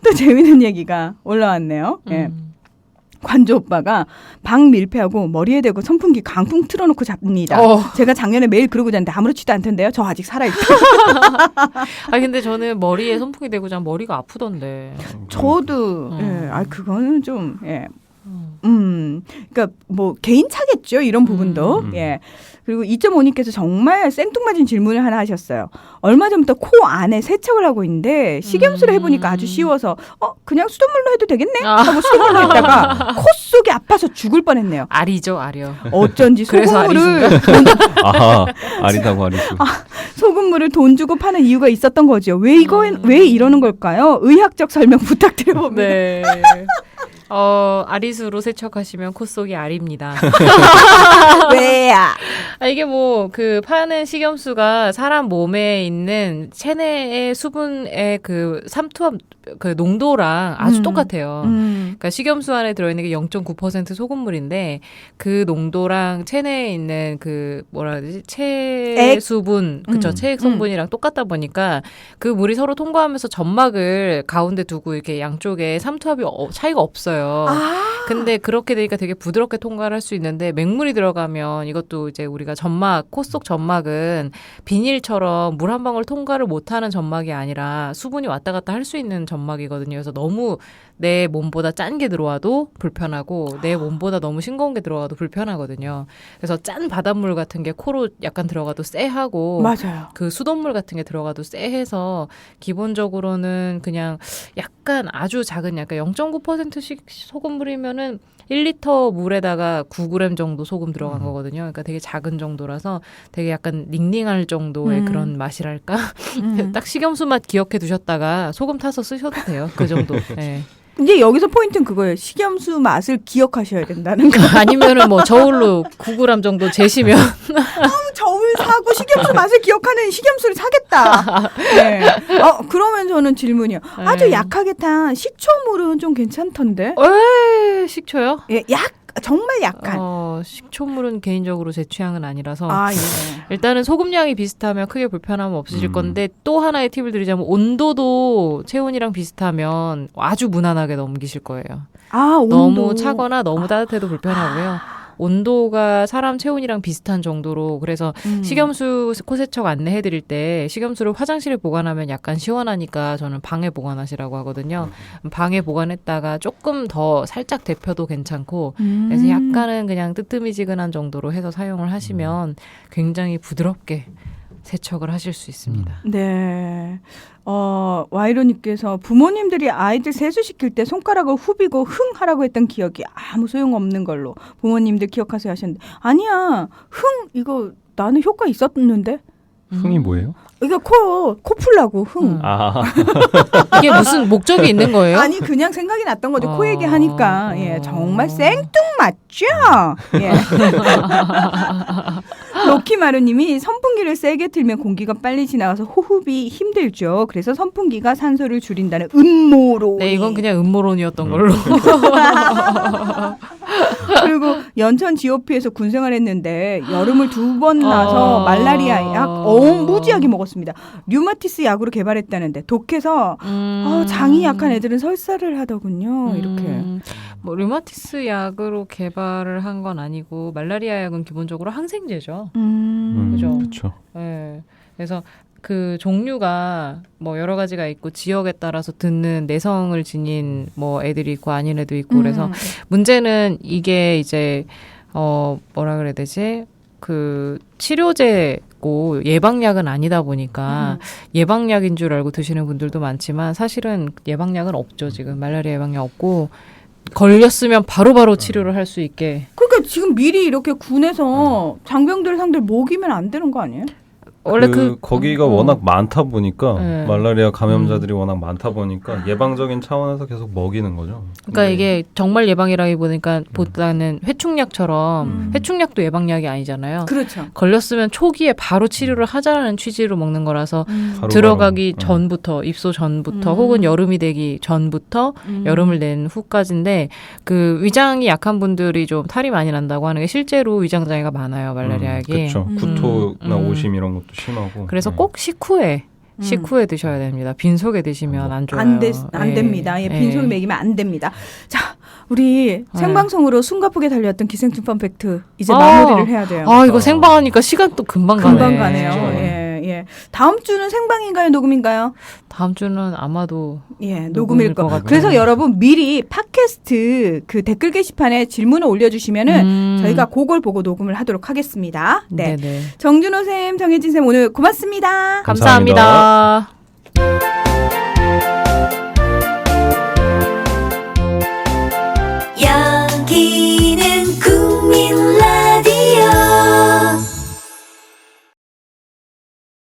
또 재밌는 얘기가 올라왔네요. 예. 관조 오빠가 방 밀폐하고 머리에 대고 선풍기 강풍 틀어놓고 잡니다. 제가 작년에 매일 그러고 잤는데 아무렇지도 않던데요. 저 아직 살아있다. 근데 저는 머리에 선풍기 대고 자면 머리가 아프던데. 저도 그거는 좀 그러니까 뭐 개인차겠죠. 이런 부분도. 예. 그리고 2.5님께서 정말 생뚱맞은 질문을 하나 하셨어요. 얼마 전부터 코 안에 세척을 하고 있는데 식염수를 해보니까 아주 쉬워서 그냥 수돗물로 해도 되겠네 하고 수돗물로 했다가 코 속이 아파서 죽을 뻔했네요. 알이죠, 알이요. 어쩐지 소금물을 아리다고 아리수. 소금물을 돈 주고 파는 이유가 있었던 거죠. 왜 이러는 걸까요? 의학적 설명 부탁드려봅니다. 네. 아리수로 세척하시면 코 속이 알입니다. 왜야? 이게 뭐 파는 식염수가 사람 몸에 있는 체내의 수분의 삼투압 농도랑 아주 똑같아요. 그러니까 식염수 안에 들어있는 게 0.9% 소금물인데 그 농도랑 체내에 있는 뭐라 해야 되지? 체액 수분, 그쵸? 체액 성분이랑 똑같다 보니까 그 물이 서로 통과하면서 점막을 가운데 두고 이렇게 양쪽에 삼투압이 차이가 없어요. 근데 그렇게 되니까 되게 부드럽게 통과를 할 수 있는데 맹물이 들어가면 이것도 이제 우리가 코 속 점막은 비닐처럼 물 한 방울 통과를 못하는 점막이 아니라 수분이 왔다 갔다 할 수 있는 점막이거든요. 그래서 너무 내 몸보다 짠 게 들어와도 불편하고 내 몸보다 너무 싱거운 게 들어와도 불편하거든요. 그래서 짠 바닷물 같은 게 코로 약간 들어가도 쎄하고 맞아요. 수돗물 같은 게 들어가도 쎄해서 기본적으로는 그냥 약간 아주 작은 약간 0.9%씩 소금물이면은 1리터 물에다가 9g 정도 소금 들어간 거거든요. 그러니까 되게 작은 정도라서 되게 약간 닝닝할 정도의 그런 맛이랄까? 딱 식염수 맛 기억해 두셨다가 소금 타서 쓰셔도 돼요. 그 정도. 네. 이제 여기서 포인트는 그거예요. 식염수 맛을 기억하셔야 된다는 거. 아니면은 뭐 저울로 9g 정도 재시면 저울 사고 식염수 맛을 기억하는 식염수를 사겠다. 네. 그러면 저는 질문이요. 아주 약하게 탄 식초물은 좀 괜찮던데? 식초요? 예, 정말 약한. 식초물은 개인적으로 제 취향은 아니라서 예. 일단은 소금량이 비슷하면 크게 불편함은 없으실 건데 또 하나의 팁을 드리자면 온도도 체온이랑 비슷하면 아주 무난하게 넘기실 거예요. 온도. 너무 차거나 너무 따뜻해도 불편하고요. 온도가 사람 체온이랑 비슷한 정도로 그래서 식염수 코세척 안내해드릴 때 식염수를 화장실에 보관하면 약간 시원하니까 저는 방에 보관하시라고 하거든요. 방에 보관했다가 조금 더 살짝 데펴도 괜찮고 그래서 약간은 그냥 뜨뜨미지근한 정도로 해서 사용을 하시면 굉장히 부드럽게 세척을 하실 수 있습니다. 네. 와이로님께서 부모님들이 아이들 세수시킬 때 손가락을 후비고 흥 하라고 했던 기억이 아무 소용없는 걸로 부모님들 기억하세요 하셨는데 아니야. 흥 이거 나는 효과 있었는데. 흥이 뭐예요? 이거 코 풀라고 흥. 이게 무슨 목적이 있는 거예요? 아니 그냥 생각이 났던 거죠. 코 얘기하니까. 예, 정말 생뚱맞죠. 예. 로키마루님이 선풍기를 세게 틀면 공기가 빨리 지나가서 호흡이 힘들죠. 그래서 선풍기가 산소를 줄인다는 음모론. 네, 이건 그냥 음모론이었던 걸로. 그리고 연천 GOP에서 군생활했는데 여름을 2번 나서 말라리아 약 무지하게 먹었습니다. 류마티스 약으로 개발했다는데 독해서 장이 약한 애들은 설사를 하더군요. 이렇게. 뭐 류마티스 약으로 개발을 한 건 아니고 말라리아 약은 기본적으로 항생제죠. 그죠? 그렇죠. 네. 그래서 그 종류가 뭐 여러 가지가 있고 지역에 따라서 듣는 내성을 지닌 뭐 애들이 있고 아닌 애도 있고 그래서 문제는 이게 이제 뭐라 그래야 되지? 그 치료제고 예방약은 아니다 보니까 예방약인 줄 알고 드시는 분들도 많지만 사실은 예방약은 없죠. 지금 말라리아 예방약 없고 걸렸으면 바로바로 치료를 할 수 있게. 그러니까 지금 미리 이렇게 군에서 장병들 상대를 먹이면 안 되는 거 아니에요? 원래 거기가 워낙 많다 보니까 네. 말라리아 감염자들이 워낙 많다 보니까 예방적인 차원에서 계속 먹이는 거죠. 그러니까 근데 이게 정말 예방이라기보다는 회충약처럼 회충약도 예방약이 아니잖아요. 그렇죠. 걸렸으면 초기에 바로 치료를 하자라는 취지로 먹는 거라서 바로 들어가기 바로, 전부터 입소 전부터 혹은 여름이 되기 전부터 여름을 낸 후까지인데 그 위장이 약한 분들이 좀 탈이 많이 난다고 하는 게 실제로 위장 장애가 많아요. 말라리아약이. 그렇죠. 구토나 오심 이런 것도 심하고. 그래서 네. 꼭 식후에 드셔야 됩니다. 빈속에 드시면 안 좋아요. 안 됩니다. 예, 빈속에 먹이면 안 됩니다. 자, 우리 생방송으로 숨가쁘게 달렸던 기생충 펀팩트 이제 마무리를 해야 돼요. 이거 생방하니까 시간 또 금방 가네요. 그렇죠. 예. 다음 주는 생방인가요? 녹음인가요? 다음 주는 아마도 녹음일 것 같아요. 그래서 여러분 미리 팟캐스트 그 댓글 게시판에 질문을 올려주시면은 저희가 그걸 보고 녹음을 하도록 하겠습니다. 네. 네네. 정준호 쌤, 정혜진 쌤 오늘 고맙습니다. 감사합니다.